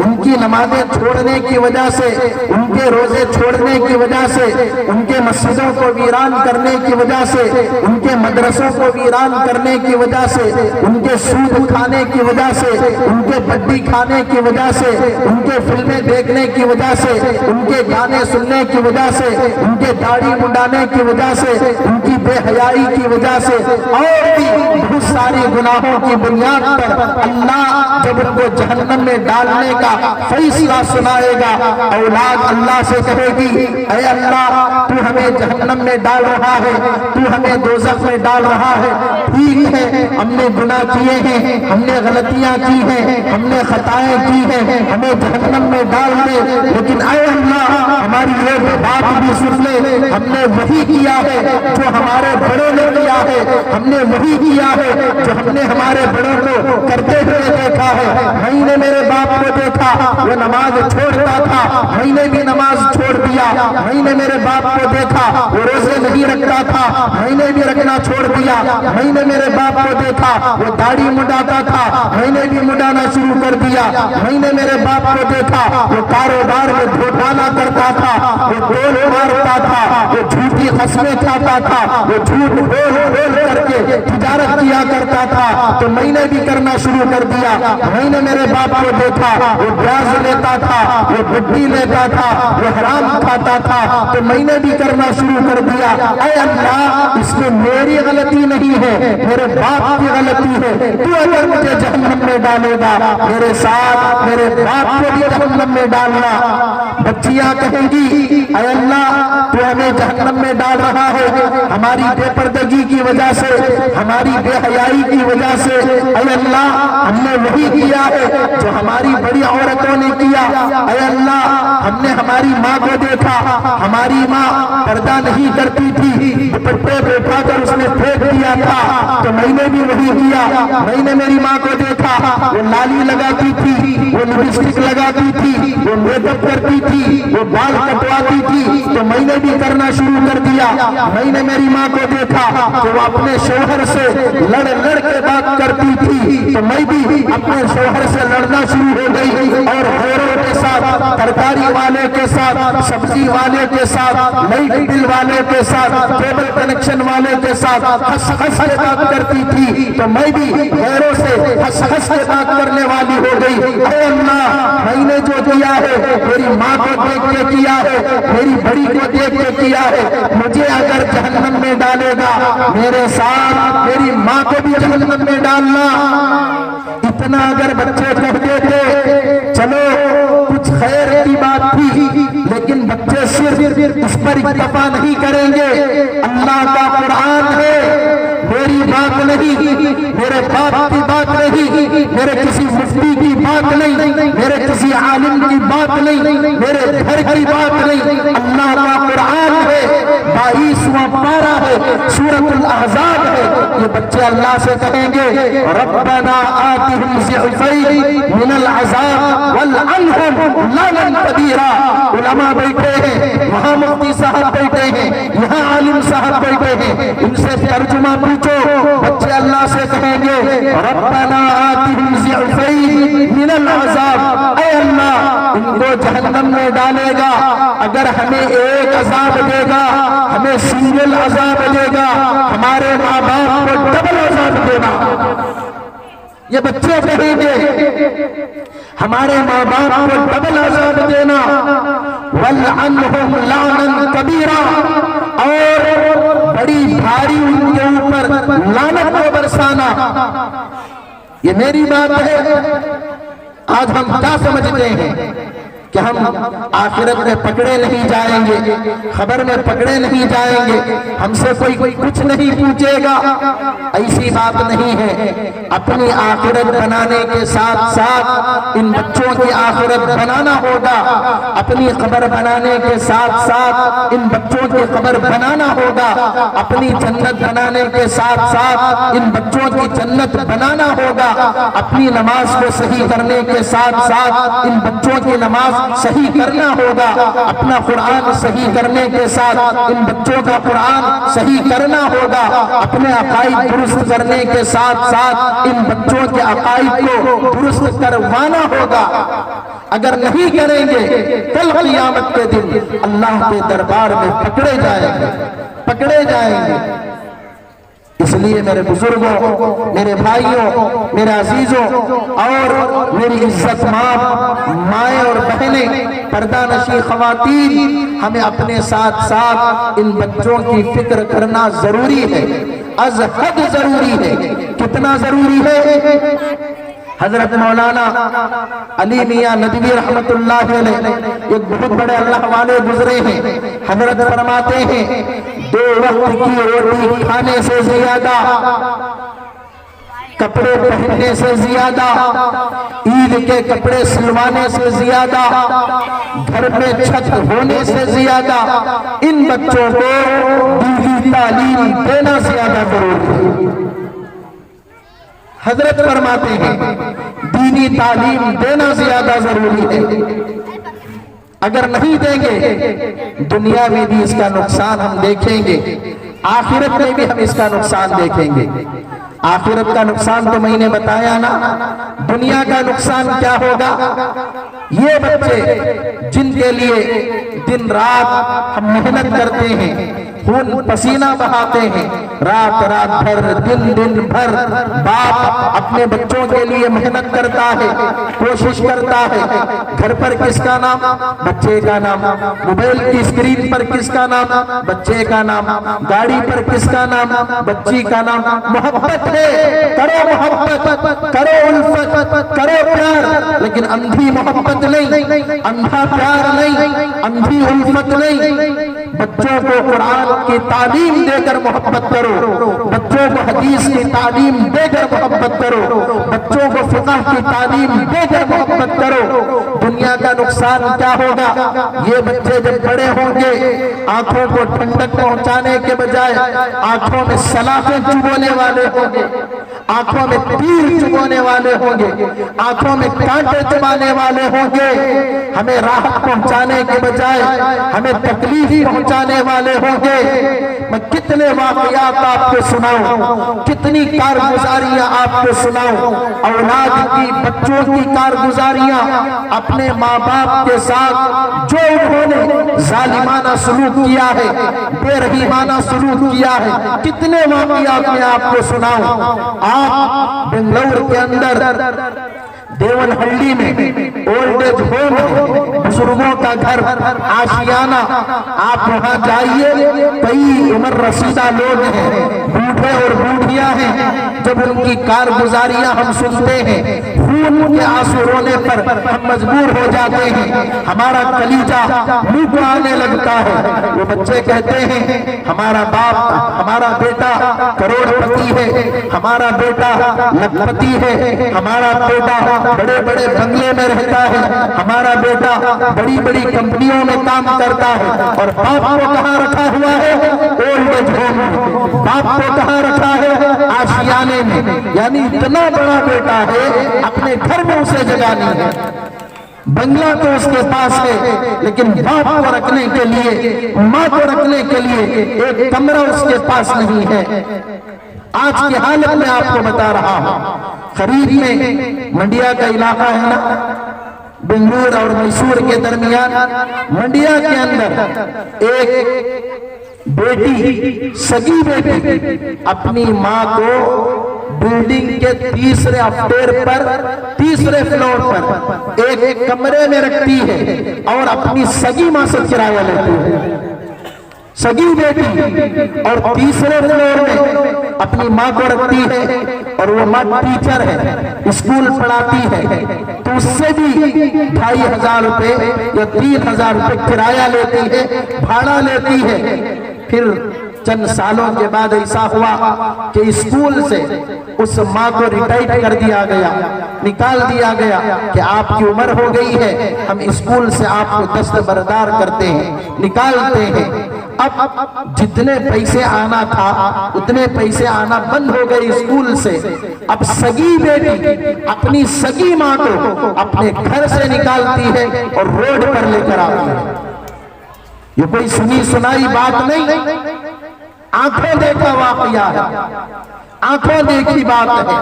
ان کی نمازیں چھوڑنے کی وجہ سے، ان کے روزے چھوڑنے کی وجہ سے، ان کے مسجدوں کو ویران کرنے کی وجہ سے، ان کے مدرسوں کو ویران کرنے کی وجہ سے، ان کے سود کھانے کی وجہ سے، ان کے بڈی کھانے کی وجہ سے، ان کے فلمیں دیکھنے کی وجہ سے، ان کے گانے سننے کی وجہ سے، ان کے داڑھی منڈانے کی وجہ سے، ان کی بے حیائی کی وجہ سے اور بھی بہت ساری گناہوں کی بنیاد پر اللہ جب ان کو جہنم میں ڈالنے کا فیصلہ سنائے گا، اولاد اللہ سے کہے گی اے اللہ تو ہمیں جہنم میں ڈال رہا ہے، تو ہمیں دوزخ میں ڈال رہا ہے، ٹھیک ہے ہم نے گناہ کیے ہیں، ہم نے غلطیاں کی ہیں، ہم نے خطائیں کی ہیں، ہمیں جہنم میں ڈال دے، لیکن اے اللہ ہماری یہ بات بھی سن لے، ہم نے وہی کیا ہے جو ہمارے بڑوں نے کیا ہے، ہم نے وہی کیا ہے جو ہم نے ہمارے بڑوں کو کرتے ہوئے دیکھا ہے۔ میں نے میرے باپ کو دیکھا وہ نماز چھوڑتا تھا، میں نے بھی نماز چھوڑ دیا، میں نے میرے باپ کو دیکھا وہ روزے نہیں رکھتا تھا، میں نے بھی رکھنا چھوڑ دیا، میں نے میرے باپ کو دیکھا وہ داڑھی منڈاتا تھا، میں نے بھی منڈانا شروع کر دیا، میں نے میرے باپ کو دیکھا وہ کاروبار میں گھوٹالا کرتا تھا، وہ ڈول مارتا تھا، وہ جھوٹی قسمیں کھاتا تھا، وہ جھوٹ بول بول کر کے تجارت کیا کرتا تھا، تو میں نے بھی کرنا شروع کر دیا، میں نے میرے باپ کو دیکھا وہ بیاض لیتا تھا، وہ بڈی لیتا تھا، وہ حرام کھاتا تھا، تو میں نے بھی کرنا شروع کر دیا۔ اے اللہ اس میں میری غلطی نہیں ہے، میرے باپ کی غلطی ہے، تو اگر مجھے جہنم میں ڈالے گا میرے ساتھ میرے باپ کو بھی جہنم میں ڈالنا۔ بچیاں کہیں گی اے اللہ تو ہمیں جہنم میں ڈال رہا ہے ہماری بے پردگی کی وجہ سے، ہماری بے حیائی کی وجہ سے، اے اللہ ہم نے وہی کیا ہے جو ہماری بڑی عورتوں نے کیا، اے اللہ ہم نے ہماری ماں کو دیکھا، ہماری ماں پردہ نہیں کرتی تھی، دوپٹے پہ اٹھا کر اس نے پھینک دیا تھا، تو میں نے بھی وہی کیا۔ میں نے میری ماں کو دیکھا وہ لالی لگاتی تھی، وہ لپسٹک لگاتی تھی، وہ میک اپ کرتی تھی، وہ بال کٹواتی تھی، تو میں نے بھی کرنا شروع کر دیا۔ میں نے میری ماں کو دیکھا کہ وہ اپنے شوہر سے لڑ لڑ کے بات کرتی تھی، تو میں بھی اپنے شوہر سے لڑنا شروع ہو گئی اور غیروں کے ساتھ، ترکاری والے کے ساتھ، سبزی والے کے ساتھ، لائٹ بل والے کے ساتھ، کیبل کنیکشن والے کے ساتھ ہنس ہنس کے بات کرتی تھی، تو میں بھی غیروں سے ہنس ہنس کے بات کرنے والی ہو گئی۔ اے اللہ، میں نے جو کیا ہے میری ماں کو دیکھ کے کیا ہے، میری بڑی کو دیکھ کے کیا ہے، مجھے اگر جہنم میں ڈالے گا میرے ساتھ میری ماں کو بھی جہنم میں ڈالنا۔ اتنا اگر بچے کہتے تھے چلو کچھ خیر کی بات تھی، لیکن بچے صرف اس پر اکتفا نہیں کریں گے۔ اللہ کا قرآن ہے، میری بات نہیں، میرے باپ کی بات نہیں، میرے کسی مفتی کی بات نہیں، میرے کسی عالم کی بات نہیں، میرے گھر کی بات نہیں، اللہ کا قرآن ہے، 22واں پارہ ہے، سورۃ الاحزاب ہے۔ یہ بچے اللہ سے کہیں گے ربنا آتہم ضعفین من العذاب والعنہم لعنا کبیرا۔ علماء بیٹھے ہیں، وہاں مفتی صاحب بیٹھے ہیں، یہاں عالم صاحب بیٹھے ہیں، ان سے ترجمہ پوچھو۔ بچے اللہ سے کہیں گے ربنا آتہم ضعفین من العذاب، اے اللہ ان کو جہنم میں ڈالے گا، اگر ہمیں ایک عذاب دے گا، ہمیں سنگل عذاب دے گا، ہمارے ماں باپ کو ڈبل عذاب دینا۔ یہ بچے کہیں گے ہمارے ماں باپ کو ڈبل عذاب دینا، وَلْعَنْهُمْ لَعْنًا كَبِيرًا، اور بڑی بھاری ان کے اوپر لعنت کو برسانا۔ یہ میری بات ہے۔ آج ہم کیا سمجھتے ہیں کہ ہم آخرت میں پکڑے نہیں جائیں گے، خبر میں پکڑے نہیں جائیں گے، ہم سے کوئی کچھ نہیں پوچھے گا۔ ایسی بات نہیں ہے۔ اپنی آخرت بنانے کے ساتھ ساتھ ان بچوں کی آخرت بنانا ہوگا، اپنی قبر بنانے کے ساتھ ساتھ ان بچوں کی قبر بنانا ہوگا، اپنی جنت بنانے کے ساتھ ساتھ ان بچوں کی جنت بنانا ہوگا، اپنی نماز کو صحیح کرنے کے ساتھ ساتھ ان بچوں کی نماز صحیح کرنا ہوگا، اپنا قرآن صحیح کرنے کے ساتھ ان بچوں کا قرآن صحیح کرنا ہوگا، اپنے عقائد درست کرنے کے ساتھ ساتھ ان بچوں کے عقائد کو درست کروانا ہوگا۔ اگر نہیں کریں گے کل قیامت کے دن اللہ کے دربار میں پکڑے جائیں گے، پکڑے جائیں گے۔ اس لیے میرے بزرگوں، میرے بھائیوں، میرے عزیزوں اور میری عزت مائیں اور بہنیں، پردہ نشی خواتین، ہمیں اپنے ساتھ ساتھ ان بچوں کی فکر کرنا ضروری ہے، از حد ضروری ہے۔ کتنا ضروری ہے؟ حضرت مولانا علی میاں ندوی رحمت اللہ علیہ ایک بہت بڑے اللہ والے گزرے ہیں۔ حضرت فرماتے ہیں 2 وقت کی روٹی کھانے سے زیادہ، کپڑے پہننے سے زیادہ، عید کے کپڑے سلوانے سے زیادہ، گھر میں چھت ہونے سے زیادہ ان بچوں کو دینی تعلیم دینا زیادہ ضروری ہے۔ حضرت فرماتے ہیں دینی تعلیم دینا زیادہ ضروری ہے۔ اگر نہیں دیں گے دنیا میں بھی اس کا نقصان ہم دیکھیں گے، آخرت میں بھی ہم اس کا نقصان دیکھیں گے۔ آخرت کا نقصان تو میں نے بتایا نا، دنیا کا نقصان کیا ہوگا؟ یہ بچے جن کے لیے دن رات ہم محنت کرتے ہیں، خون پسینہ بہاتے ہیں، رات رات بھر دن بھر باپ اپنے بچوں کے لیے محنت کرتا ہے، کوشش کرتا ہے۔ گھر پر کس کا نام؟ بچے کا نام۔ موبائل کی اسکرین پر کس کا نام؟ بچے کا نام۔ گاڑی پر کس کا نام؟ بچی کا نام۔ محبت ہے، کرو محبت، کرو الفت، کرو پیار، لیکن اندھی محبت نہیں، اندھا پیار نہیں، اندھی الفت نہیں۔ بچوں کو قرآن کی تعلیم دے کر محبت کرو، بچوں کو حدیث کی تعلیم دے کر محبت کرو، بچوں کو فقہ کی تعلیم دے کر محبت کرو۔ دنیا کا نقصان کیا ہوگا؟ یہ بچے جب بڑے ہوں گے آنکھوں کو ٹھنڈک پہنچانے کے بجائے آنکھوں میں سلاخیں چبونے والے ہوں گے، آنکھوں میں تیر چبھانے والے ہوں گے، آنکھوں میں کانٹے چبھانے والے ہوں گے، ہمیں راحت پہنچانے کے بجائے ہمیں تکلیف پہنچانے والے ہوں گے۔ میں کتنے واقعات آپ کو سناؤں، کتنی کارگزاریاں آپ کو سناؤں، اولاد کی، بچوں کی کارگزاریاں، اپنے ماں باپ کے ساتھ جو انہوں نے ظالمانہ سلوک کیا ہے، بے رحیمانہ سلوک کیا ہے، کتنے واقعات میں آپ کو سناؤں۔ آپ بنگلور کے اندر دیون ہلڈی میں اولڈ ایج ہوم ہے، بزرگوں کا گھر، آشیانہ، آپ وہاں جائیے، کئی عمر رسیدہ لوگ ہیں، بوڑھے اور بوڑھیاں ہیں، جب ان کی کارگزاریاں ہم سنتے ہیں، خون کے آنسو رونے پر ہم مجبور ہو جاتے ہیں، ہمارا کلیجہ منہ کو آنے لگتا ہے۔ وہ بچے کہتے ہیں ہمارا باپ، ہمارا بیٹا کروڑ پتی ہے، ہمارا بیٹا لکھ پتی ہے، ہمارا بیٹا بڑے بڑے بنگلے میں رہتا ہے، ہمارا بیٹا بڑی بڑی کمپنیوں میں کام کرتا ہے، اور باپ کو کہاں رکھا ہوا ہے؟ اولڈ ایج ہوم میں۔ باپ کو کہاں رکھا ہے؟ آشیانے میں۔ یعنی اتنا بڑا بیٹا ہے، اپنے گھر میں اسے جگہ نہیں ہے، بنگلہ تو اس کے پاس ہے، لیکن باپ کو رکھنے کے لیے، ماں کو رکھنے کے لیے ایک کمرہ اس کے پاس نہیں ہے۔ آج کی حالت میں آپ کو بتا رہا ہوں، قریب میں منڈیا کا علاقہ ہے نا، بنگلور اور میسور کے درمیان، منڈیا کے اندر ایک بیٹی، سگی بیٹی، اپنی ماں کو بلڈنگ کے تیسرے اپٹیر پر، تیسرے فلور پر ایک کمرے میں رکھتی ہے اور اپنی سگی ماں سے کرایہ لیتی ہے، سگی بیٹی، اور تیسرے فلور میں اپنی ماں کو رکھتی ہے، اور وہ ماں ٹیچر ہے، اسکول پڑھاتی ہے، تو اس سے بھی 2500 روپے یا 3000 روپے کرایہ لیتی ہے، بھاڑا لیتی ہے۔ پھر چند سالوں کے بعد ایسا ہوا کہ اسکول سے اس ماں کو ریٹائر کر دیا گیا، نکال دیا گیا کہ آپ کی عمر ہو گئی ہے، ہم اسکول سے آپ کو دستبردار کرتے ہیں، نکالتے ہیں۔ اب جتنے پیسے آنا تھا اتنے پیسے آنا بند ہو گئے اسکول سے۔ اب سگی بیٹی اپنی سگی ماں کو اپنے گھر سے نکالتی ہے اور روڈ پر لے کر آتی ہے۔ یہ کوئی سنی سنائی بات نہیں، آنکھوں دیکھا واقعہ ہے، آنکھوں دیکھی بات ہے۔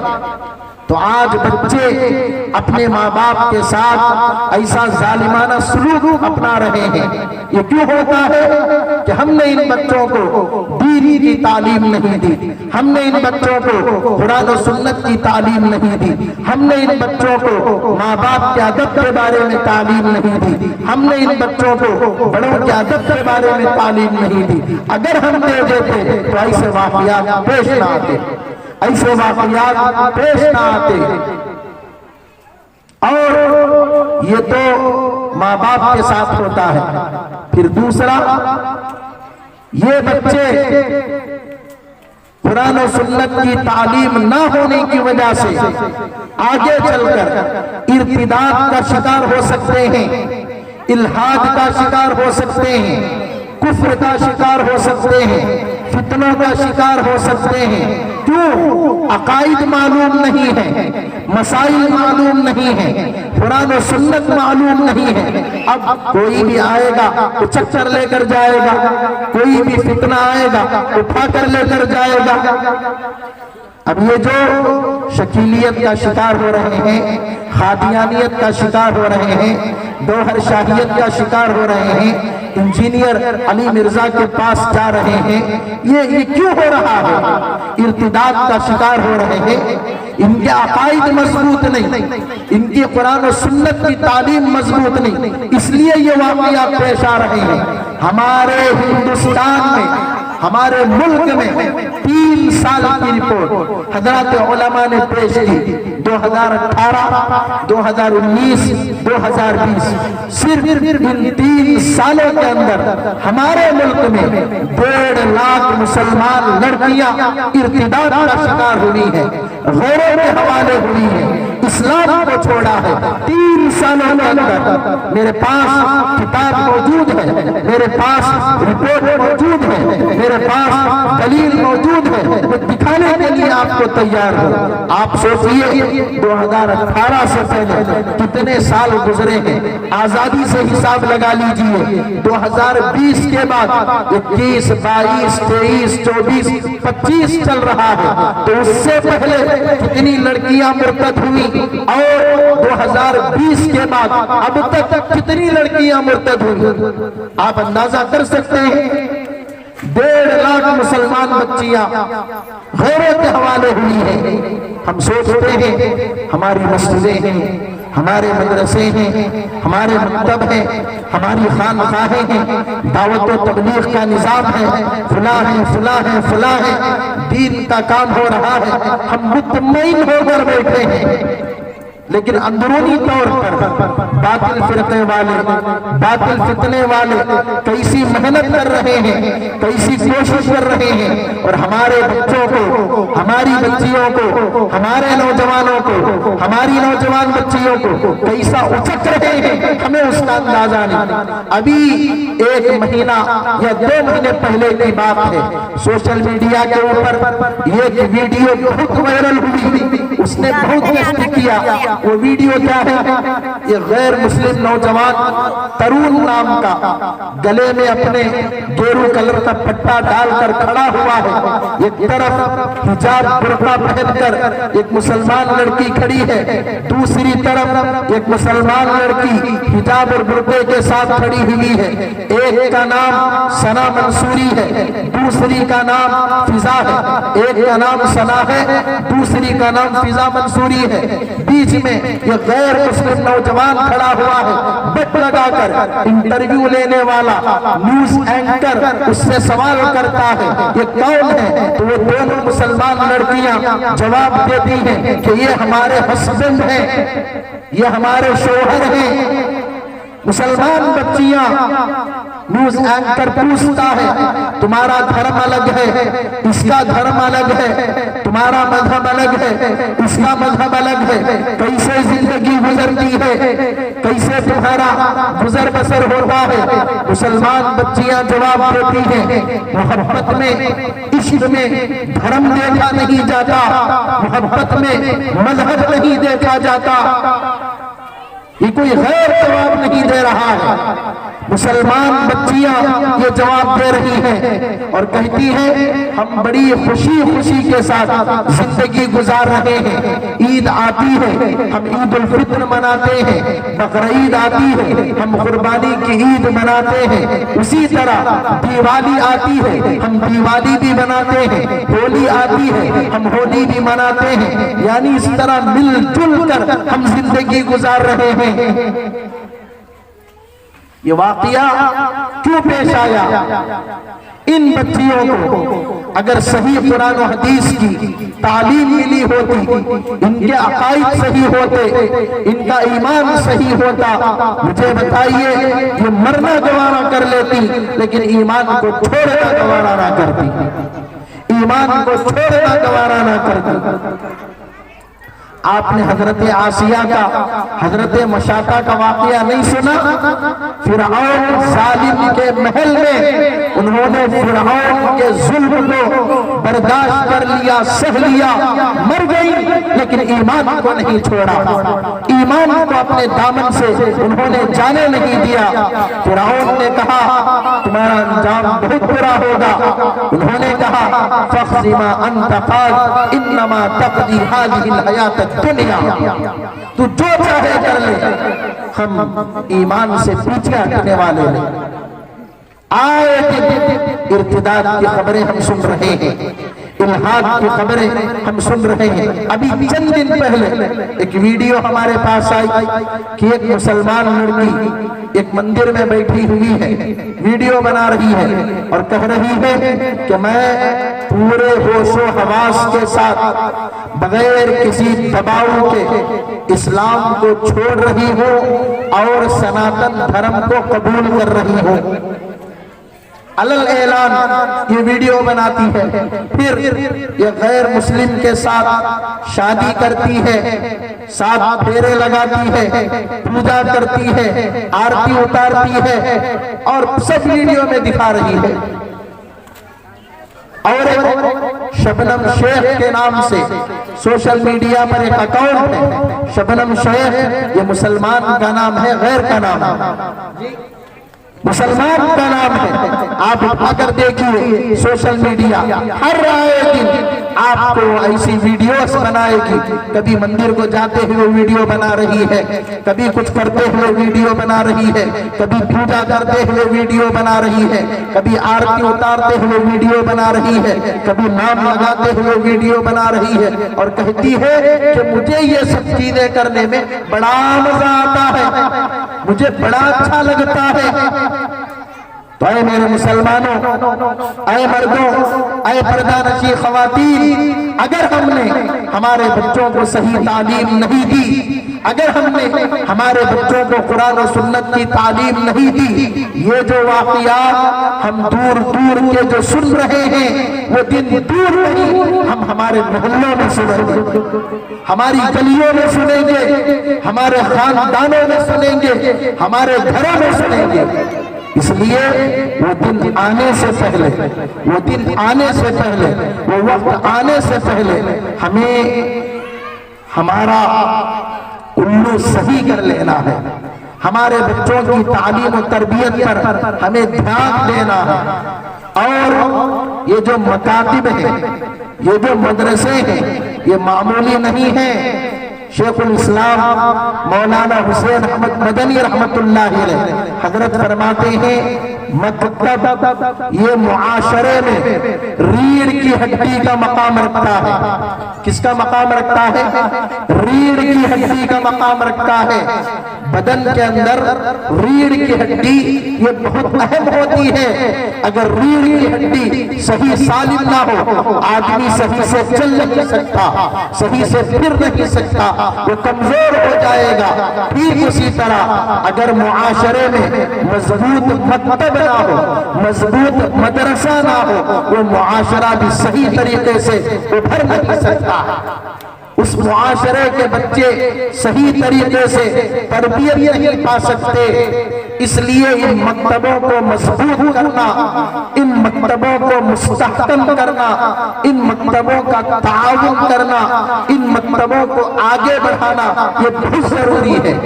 تو آج بچے اپنے ماں باپ کے ساتھ ایسا ظالمانہ سلوک اپنا رہے ہیں۔ یہ کیوں ہوتا ہے کہ ہم نے ان بچوں کو دین کی تعلیم نہیں دی، ہم نے ان بچوں کو قرآن و سنت کی تعلیم نہیں دی، ہم نے ان بچوں کو ماں باپ کے ادب کے بارے میں تعلیم نہیں دی، ہم نے ان بچوں کو بڑوں کے ادب کے بارے میں تعلیم نہیں دی۔ اگر ہم دے دیتے تو ایسے واقعات پیش نہ آتے، ایسے واقعات پیش نہ آتے۔ اور یہ تو ماں باپ کے ساتھ ہوتا ہے۔ پھر دوسرا، یہ بچے قرآن و سنت کی تعلیم نہ ہونے کی وجہ سے آگے چل کر ارتداد کا شکار ہو سکتے ہیں، الحاد کا شکار ہو سکتے ہیں، کفر کا شکار ہو سکتے ہیں، فتنوں کا شکار ہو سکتے ہیں۔ کیوں؟ عقائد معلوم نہیں ہے، مسائل معلوم نہیں ہے، قرآن و سنت معلوم نہیں ہے۔ اب کوئی بھی آئے گا تو چکر لے کر جائے گا، کوئی بھی فتنہ آئے گا اٹھا کر لے کر جائے گا۔ اب یہ جو شکیلیت کا شکار ہو رہے ہیں، قادیانیت کا شکار ہو رہے ہیں، دوہر شاہیت کا شکار ہو رہے ہیں، انجینئر علی مرزا کے پاس جا رہے ہیں، یہ کیوں ہو رہا ہے؟ ارتداد کا شکار ہو رہے ہیں۔ ان کے عقائد مضبوط نہیں، ان کی قرآن و سنت کی تعلیم مضبوط نہیں، اس لیے یہ واقعات پیش آ رہے ہیں۔ ہمارے ہندوستان میں، ہمارے ملک میں 3 سال کی رپورٹ حضرات علماء نے پیش کی، 2018، 2019، 2020، صرف ان 3 سالوں کے اندر ہمارے ملک میں 1.5 لاکھ مسلمان لڑکیاں ارتداد کا شکار ہوئی ہیں، غیروں کے حوالے ہوئی ہیں۔ اسلام کو چھوڑا ہے۔ 3 سالوں کے اندر میرے پاس کتاب موجود ہے، میرے پاس رپورٹ موجود ہے، میرے پاس دلیل موجود ہے، میں دکھانے کے لیے آپ کو تیار ہوں۔ آپ سوچئے 2018 سے پہلے کتنے سال گزرے ہیں، آزادی سے حساب لگا لیجئے۔ 2020 کے بعد 21، 22، 23، 24، 25 چل رہا ہے، تو اس سے پہلے کتنی لڑکیاں مرتد ہوئی، اور 2020 کے بعد اب تک کتنی لڑکیاں مرتد ہوئی؟ آپ اندازہ کر سکتے ہیں 1.5 لاکھ مسلمان بچیاں غیروں کے حوالے ہوئی ہیں۔ ہم سوچتے ہیں ہماری مسجدیں ہیں، ہمارے مدرسے ہیں، ہمارے مکتب ہیں، ہماری خانقاہیں ہیں، دعوت و تبلیغ کا نظام ہے، فلاں ہے فلاں ہے فلاں ہے، دین کا کام ہو رہا ہے، ہم مطمئن ہو کر بیٹھے ہیں۔ لیکن اندرونی طور پر باطل فرقے والے، باطل فتنے والے کیسی محنت کر رہے ہیں، کیسی کوشش کر رہے ہیں، اور ہمارے بچوں کو، ہماری بچیوں کو، ہمارے نوجوانوں کو، ہماری نوجوان بچیوں کو کیسا اچک رہے ہیں، ہمیں اس کا اندازہ نہیں۔ ابھی 1 مہینہ یا 2 مہینے پہلے کی بات ہے، سوشل میڈیا کے اوپر یہ ویڈیو بہت وائرل ہوئی، اس نے بہت نشر کیا۔ وہ ویڈیو کیا ہے؟ یہ غیر مسلم نوجوان ترون نام کا گلے میں اپنے گیرو کلر کا پٹا ڈال کر کھڑا ہوا ہے، ایک طرف حجاب برقع پہن کر ایک مسلمان لڑکی کھڑی ہے، دوسری طرف ایک مسلمان لڑکی حجاب اور برقعے کے ساتھ کھڑی ہوئی ہے۔ ایک کا نام ثنا منصوری ہے، دوسری کا نام فضا ہے۔ ایک کا نام ثنا ہے، دوسری کا نام فضا منصوری ہے۔ بیچ میں یہ غیر مسلم نوجوان کھڑا ہوا ہے، بٹ لگا کر انٹرویو لینے والا نیوز اینکر اس سے سوال کرتا ہے یہ کون ہے، تو وہ دونوں مسلمان لڑکیاں جواب دیتی ہیں کہ یہ ہمارے ہسبینڈ ہیں، یہ ہمارے شوہر ہیں۔ مسلمان بچیاں، نیوز اینکر پوچھتا ہے تمہارا دھرم الگ ہے، اس کا دھرم الگ ہے، تمہارا مذہب الگ ہے، اس کا مذہب الگ ہے، کیسے زندگی گزرتی ہے، کیسے تمہارا گزر بسر ہوتا ہے؟ مسلمان بچیاں جواب دیتی ہیں محبت میں، عشق میں دھرم دیکھا نہیں جاتا، محبت میں مذہب نہیں دیکھا جاتا۔ یہ کوئی غیر جواب نہیں دے رہا ہے، مسلمان بچیاں یہ جواب دے رہی ہیں اور کہتی ہیں ہم بڑی خوشی خوشی کے ساتھ زندگی گزار رہے ہیں۔ عید آتی ہے ہم عید الفطر مناتے ہیں، بقرعید آتی ہے ہم قربانی کی عید مناتے ہیں، اسی طرح دیوالی آتی ہے ہم دیوالی بھی مناتے ہیں، ہولی آتی ہے ہم ہولی بھی مناتے ہیں، یعنی اس طرح مل جل کر ہم زندگی گزار رہے ہیں۔ یہ واقعہ کیوں پیش آیا؟ ان بچیوں کو اگر صحیح قرآن و حدیث کی تعلیم ملی ہوتی، ان کے عقائد صحیح ہوتے، ان کا ایمان صحیح ہوتا، مجھے بتائیے یہ مرنا گوارا کر لیتی، لیکن ایمان کو چھوڑنا گوارا نہ کرتی، ایمان کو چھوڑنا گوارا نہ کرتی۔ آپ نے حضرت آسیہ کا، حضرت مشاطہ کا واقعہ نہیں سنا؟ فرعون ظالم کے محل میں انہوں نے فرعون کے ظلم کو برداشت کر لیا، سہ لیا، مر گئی، لیکن ایمان کو نہیں چھوڑا، ایمان کو اپنے دامن سے انہوں نے جانے نہیں دیا۔ فرعون نے کہا تمہارا انجام بہت برا ہوگا، انہوں نے کہا فَاقْضِ مَا أَنْتَ قَاضٍ إِنَّمَا تَقْضِي هَٰذِهِ الْحَيَاةَ الدُّنْيَا، تو جو چاہے کر لے، ہم ایمان سے پیچھے ہٹنے والے نہیں۔ آئے دن ارتداد کی خبریں ہم سن رہے ہیں، الحاد کی خبریں ہم سن رہے ہیں۔ ابھی چند دن پہلے ایک ویڈیو ہمارے پاس آئی کہ ایک مسلمان لڑکی ایک مندر میں بیٹھی ہوئی ہے، ویڈیو بنا رہی ہے اور کہہ رہی ہے کہ میں پورے ہوش و حواس کے ساتھ بغیر کسی دباؤ کے اسلام کو چھوڑ رہی ہوں اور سناتن دھرم کو قبول کر رہی ہوں۔ علل اعلان یہ ویڈیو بناتی ہے، پھر یہ غیر مسلم کے ساتھ شادی کرتی ہے، 7 پھیرے لگاتی ہے، پوجا کرتی ہے، آرتی اتارتی ہے، اور سب ویڈیو میں دکھا رہی ہے۔ اور ایک شبنم شیخ کے نام سے سوشل میڈیا پر ایک اکاؤنٹ ہے، شبنم شیخ، یہ مسلمان کا نام ہے، غیر کا نام ہے، مسلمان کا نام ہے۔ آپ اٹھا کر دیکھیے سوشل میڈیا، ہر آئے دن آپ کو ایسی ویڈیوز بنائے گی، کبھی مندر کو جاتے ہوئے ویڈیو بنا رہی ہے، کبھی کچھ کرتے ہوئے ویڈیو بنا رہی ہے، کبھی پوجا کرتے ہوئے ویڈیو بنا رہی ہے، کبھی آرتی اتارتے ہوئے ویڈیو بنا رہی ہے، کبھی نام لگاتے ہوئے ویڈیو بنا رہی ہے، اور کہتی ہے کہ مجھے یہ سب چیزیں کرنے میں بڑا مزہ آتا ہے، مجھے بڑا اچھا لگتا ہے۔ تو اے میرے مسلمانوں، اے مردوں، اے پردہ نشی خواتین، اگر ہم نے ہمارے بچوں کو صحیح تعلیم نہیں دی، اگر ہم نے ہمارے بچوں کو قرآن و سنت کی تعلیم نہیں دی، یہ جو واقعات ہم دور دور کے جو سن رہے ہیں، وہ دن دور نہیں، ہم ہمارے محلوں میں سنیں گے، ہماری گلیوں میں سنیں گے، ہمارے خاندانوں میں سنیں گے، ہمارے گھروں میں سنیں گے۔ اس لیے وہ دن آنے سے پہلے، وہ دن آنے سے پہلے، وہ وقت آنے سے پہلے ہمیں ہمارا الو صحیح کر لینا ہے، ہمارے بچوں کی تعلیم و تربیت پر ہمیں دھیان دینا ہے۔ اور یہ جو مکاتب ہیں، یہ جو مدرسے ہیں، یہ معمولی نہیں ہیں۔ شیخ الاسلام مولانا حسین احمد مدنی رحمت اللہ علیہ حضرت فرماتے ہیں، مکتب یہ معاشرے میں ریڑھ کی ہڈی کا مقام رکھتا ہے۔ کس کا مقام رکھتا ہے؟ ریڑھ کی ہڈی کا مقام رکھتا ہے۔ بدن کے اندر ریڑھ کی ہڈی یہ بہت اہم ہوتی ہے۔ اگر ریڑھ کی ہڈی صحیح سالم نہ ہو، آدمی صحیح سے چل نہیں سکتا، صحیح سے پھر نہیں سکتا، وہ کمزور ہو جائے گا۔ ٹھیک اسی طرح اگر معاشرے میں مضبوط مکتب نہ ہو، مضبوط مدرسہ نہ ہو، وہ معاشرہ بھی صحیح طریقے سے ابھر نہیں سکتا۔ اس معاشرے کے بچے صحیح طریقے سے تربیت نہیں پا سکتے۔ اس لیے ان مکتبوں کو مضبوط کرنا، ان مکتبوں کو مستحکم کرنا، ان مکتبوں کا تعاون کرنا، ان مکتبوں کو آگے بڑھانا، یہ بہت ضروری ہے،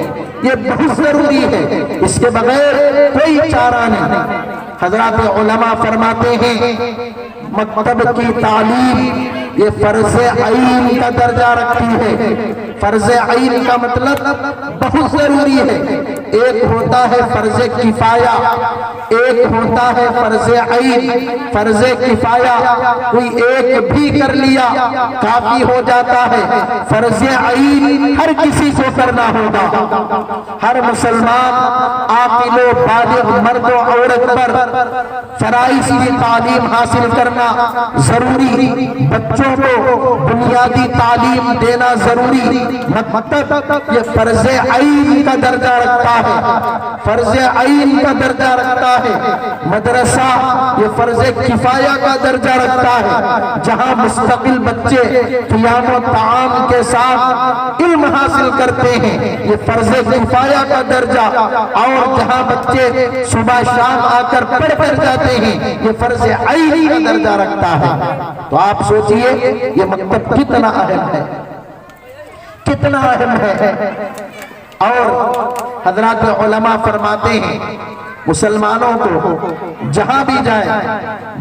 یہ بہت ضروری ہے۔ اس کے بغیر کوئی چارہ نہیں۔ حضرات علماء فرماتے ہیں، مکتب کی تعلیم یہ فرض عین کا درجہ رکھتی ہے۔ فرض عین کا مطلب بہت ضروری ہے۔ ایک ہوتا ہے فرض کفایہ، ایک ہوتا ہے فرض عین۔ فرض کفایہ کوئی ایک بھی کر لیا کافی ہو جاتا ہے، فرض عین ہر کسی کو کرنا ہوگا۔ ہر مسلمان عاقل و بالغ مرد و عورت پر فرائض کی تعلیم حاصل کرنا ضروری، بچوں کو بنیادی تعلیم دینا ضروری۔ مکتب یہ فرض عین کا درجہ رکھتا ہے، فرض عین کا درجہ رکھتا ہے۔ مدرسہ یہ فرض کفایہ کا درجہ رکھتا ہے، جہاں مستقل بچے قیام و طعام کے ساتھ علم حاصل کرتے ہیں، یہ فرض کفایہ کا درجہ۔ اور جہاں بچے صبح شام آ کر پڑھ کر جاتے ہیں، یہ فرض عین کا درجہ رکھتا ہے۔ تو آپ سوچئے یہ مکتب کتنا اہم ہے، کتنا اہم ہے۔ اور حضرات علماء فرماتے ہیں، مسلمانوں کو جہاں بھی جائیں،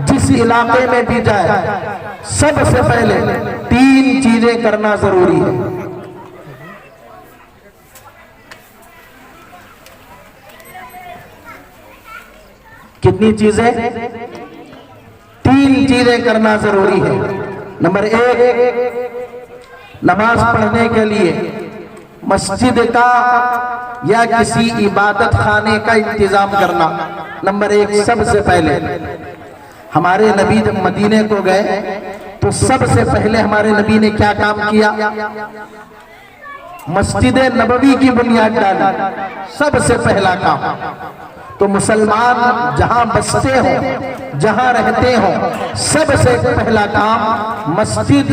جس علاقے میں بھی جائیں، سب سے پہلے 3 چیزیں کرنا ضروری ہے۔ کتنی چیزیں؟ 3 چیزیں کرنا ضروری ہے۔ نمبر 1، نماز پڑھنے کے لیے مسجد کا یا کسی عبادت خانے کا انتظام کرنا۔ نمبر 1 سب سے پہلے۔ ہمارے نبی جب مدینے کو گئے تو سب سے پہلے ہمارے نبی نے کیا کام کیا؟ مسجد نبوی کی بنیاد ڈالی، سب سے پہلا کام۔ تو مسلمان جہاں بستے ہوں، جہاں رہتے ہوں، سب سے پہلا کام مسجد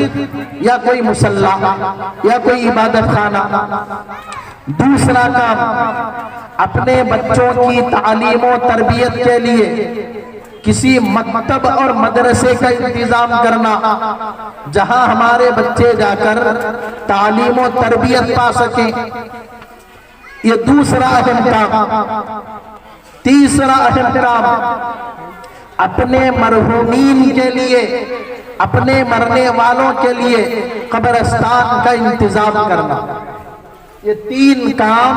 یا کوئی مصلی یا کوئی عبادت خانہ، دوسرا کام اپنے بچوں کی تعلیم و تربیت کے لیے کسی مکتب اور مدرسے کا انتظام کرنا جہاں ہمارے بچے جا کر تعلیم و تربیت پا سکیں، یہ دوسرا اہم کام۔ تیسرا اہم کام اپنے مرحومین کے لیے، اپنے مرنے والوں کے لیے قبرستان کا انتظام کرنا۔ یہ تین کام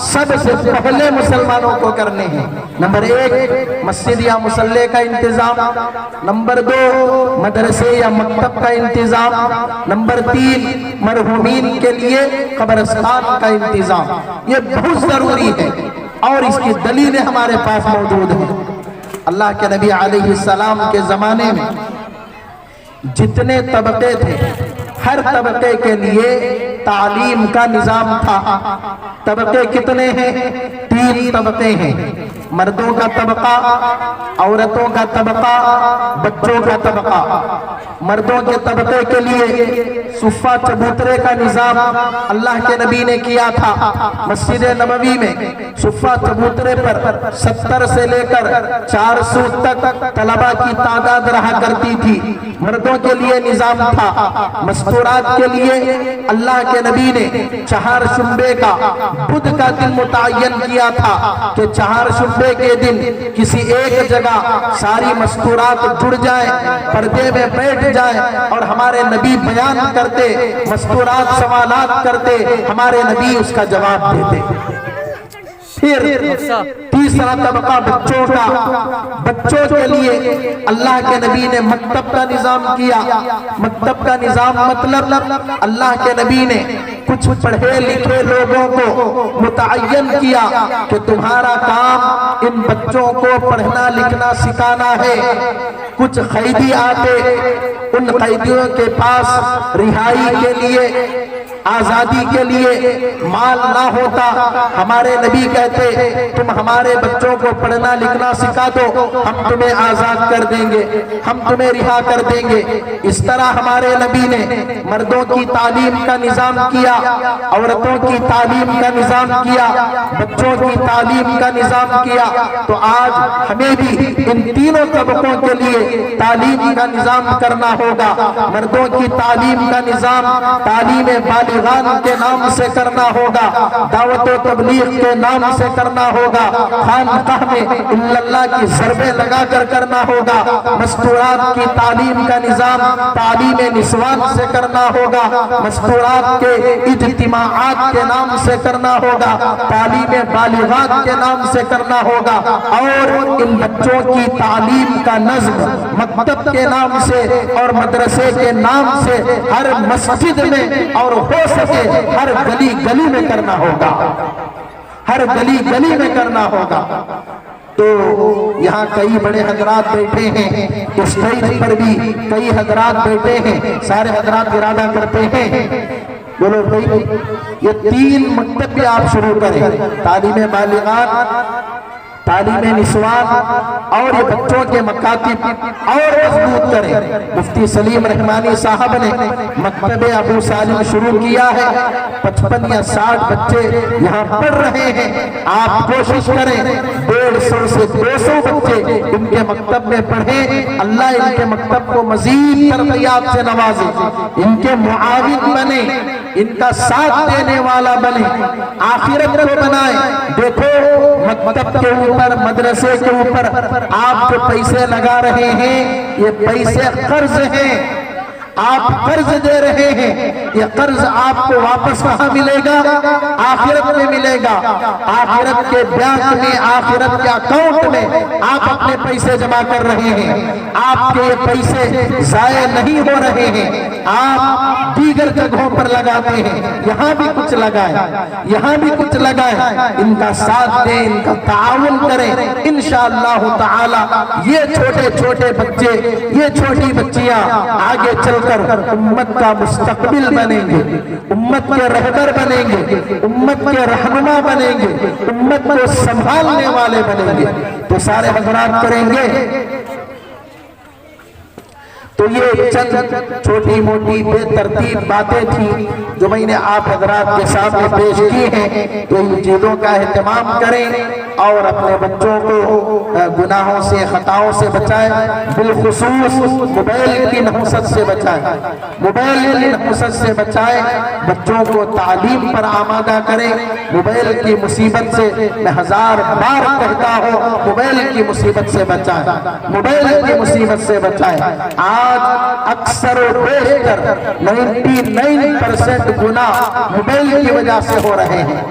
سب سے پہلے مسلمانوں کو کرنے ہیں۔ نمبر 1 مسجد یا مصلی کا انتظام، نمبر 2 مدرسے یا مکتب کا انتظام، نمبر 3 مرحومین کے لیے قبرستان کا انتظام۔ یہ بہت ضروری ہے اور اس کی دلیلیں ہمارے پاس موجود ہیں۔ اللہ کے نبی علیہ السلام کے زمانے میں جتنے طبقے تھے، ہر طبقے کے لیے تعلیم کا نظام تھا۔ طبقے کتنے ہیں؟ 3 طبقے ہیں، مردوں کا طبقہ، عورتوں کا طبقہ، بچوں کا طبقہ۔ مردوں کے طبقے کے لیے صفہ چبوترے کا نظام اللہ کے نبی نے کیا تھا۔ مسجد نبوی میں صفہ چبوترے پر 70 سے لے کر 400 تک طلبہ کی تعداد رہا کرتی تھی۔ مردوں کے لیے نظام تھا۔ مستورات کے لیے اللہ کے نبی نے 4 شنبے کا بدھ کا دن متعین کیا تھا کہ 4 شنبے کے دن کسی ایک جگہ ساری مستورات جڑ جائیں، پردے میں بیٹھ جائیں اور ہمارے نبی بیان کرتے، مستورات سوالات کرتے، ہمارے نبی اس کا جواب دیتے۔ پھر تیسرا طبقہ بچوں کا۔ بچوں کے لیے اللہ کے نبی نے مکتب کا نظام کیا۔ مکتب کا نظام مطلب اللہ کے نبی نے کچھ پڑھے لکھے لوگوں کو متعین کیا کہ تمہارا کام ان بچوں کو پڑھنا لکھنا سکھانا ہے۔ کچھ قیدی آتے، ان قیدیوں کے پاس رہائی کے لیے، آزادی کے لیے مال نہ ہوتا، ہمارے نبی کہتے تم ہمارے بچوں کو پڑھنا لکھنا سکھا دو، ہم تمہیں آزاد کر دیں گے، ہم تمہیں رہا کر دیں گے۔ اس طرح ہمارے نبی نے مردوں کی تعلیم کا نظام کیا، عورتوں کی تعلیم کا نظام کیا، بچوں کی تعلیم کا نظام کیا۔ تو آج ہمیں بھی ان تینوں طبقوں کے لیے تعلیم کا نظام کرنا ہوگا۔ مردوں کی تعلیم کا نظام تعلیم بالغان کے نام سے کرنا ہوگا، دعوت و تبلیغ کے نام سے کرنا ہوگا، خانقاہ میں اللہ کی ضربیں لگا کر کرنا ہوگا۔ مستورات کی تعلیم کا نظام تعلیم نسوان سے کرنا ہوگا، مستورات کے اجتماعات کے نام سے کرنا ہوگا، تعلیم بالغات کے نام سے کرنا ہوگا، اور ان بچوں کی تعلیم کا نظم مکتب کے نام سے اور مدرسے کے نام سے ہر مسجد میں اور ہو سکے ہر گلی گلی میں کرنا ہوگا، ہر گلی گلی میں کرنا ہوگا۔ تو یہاں کئی بڑے حضرات بیٹھے ہیں، اسٹیج پر بھی کئی حضرات بیٹھے ہیں، سارے حضرات ارادہ کرتے ہیں بولو بھائی یہ 3 مکتب بھی آپ شروع کریں، تعلیم بالغات، تعلیم نسوان اور یہ بچوں کے مکاتب اور مضبوط کریں۔ مفتی سلیم رحمانی صاحب نے مکتب ابو سالم شروع کیا ہے، 55 یا 60 بچے یہاں پڑھ رہے ہیں۔ آپ کوشش کریں 150 سے 200 بچے ان کے مکتب میں پڑھیں، اللہ ان کے مکتب کو مزید ترقیات سے نوازے، ان کے معاون بنے، ان کا ساتھ دینے والا بنے، آخرت کو بنائیں۔ دیکھو مکتب کے اوپر، مدرسے کے اوپر آپ جو پیسے لگا رہے ہیں یہ پیسے قرض ہیں، آپ قرض دے رہے ہیں، یہ قرض آپ کو واپس کہاں ملے گا؟ آخرت میں ملے گا۔ آخرت کے بینک میں، آخرت کے اکاؤنٹ میں آپ اپنے پیسے جمع کر رہے ہیں، آپ کے پیسے ضائع نہیں ہو رہے ہیں، آپ دیگر جگہوں پر لگاتے ہیں، یہاں بھی کچھ لگائیں، یہاں بھی کچھ لگائیں، ان کا ساتھ دیں، ان کا تعاون کریں۔ انشاءاللہ تعالی یہ چھوٹے چھوٹے بچے، یہ چھوٹی بچیاں آگے چل کر امت کا مستقبل بنیں گے، امت کے رہبر بنیں گے، امت کے رہنما بنیں گے، امت کو سنبھالنے والے بنیں گے، تو سارے حضرات کریں گے۔ تو یہ چند چھوٹی موٹی بے ترتیب باتیں تھیں جو میں نے آپ حضرات کے سامنے پیش کی ہیں، تو ان چیزوں کا اہتمام کریں اور اپنے بچوں کو گناہوں سے خطاؤں سے بچائیں، بالخصوص موبائل کی نحوست سے بچائیں، موبائل کی نحوست سے بچائیں، بچوں کو تعلیم پر آمادہ کریں۔ موبائل کی مصیبت سے میں ہزار بار کہتا ہوں، موبائل کی مصیبت سے بچائیں، موبائل کی مصیبت سے بچائیں۔ آج اکثر و بیشتر 99% گناہ موبائل کی وجہ سے ہو رہے ہیں،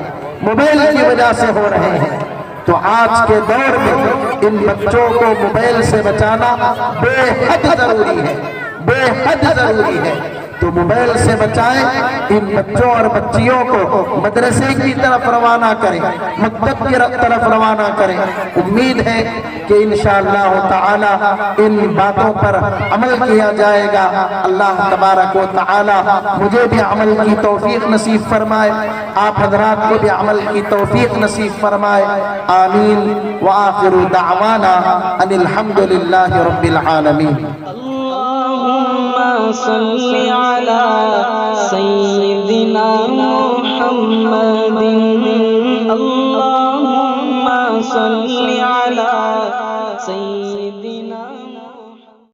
موبائل کی وجہ سے ہو رہے ہیں۔ تو آج کے دور میں ان بچوں کو موبائل سے بچانا بے حد ضروری ہے، بے حد ضروری ہے۔ تو موبائل سے بچائیں، ان بچوں اور بچیوں کو مدرسے کی طرف روانہ کریں، مکتب کی طرف روانہ کریں۔ امید ہے کہ انشاءاللہ تعالی ان باتوں پر عمل کیا جائے گا۔ اللہ تبارک و تعالی مجھے بھی عمل کی توفیق نصیب فرمائے، آپ حضرات کو بھی عمل کی توفیق نصیب فرمائے، آمین۔ وآخر دعوانا ان الحمدللہ رب العالمین۔ صل على سيدنا محمد، اللهم صل على سيدنا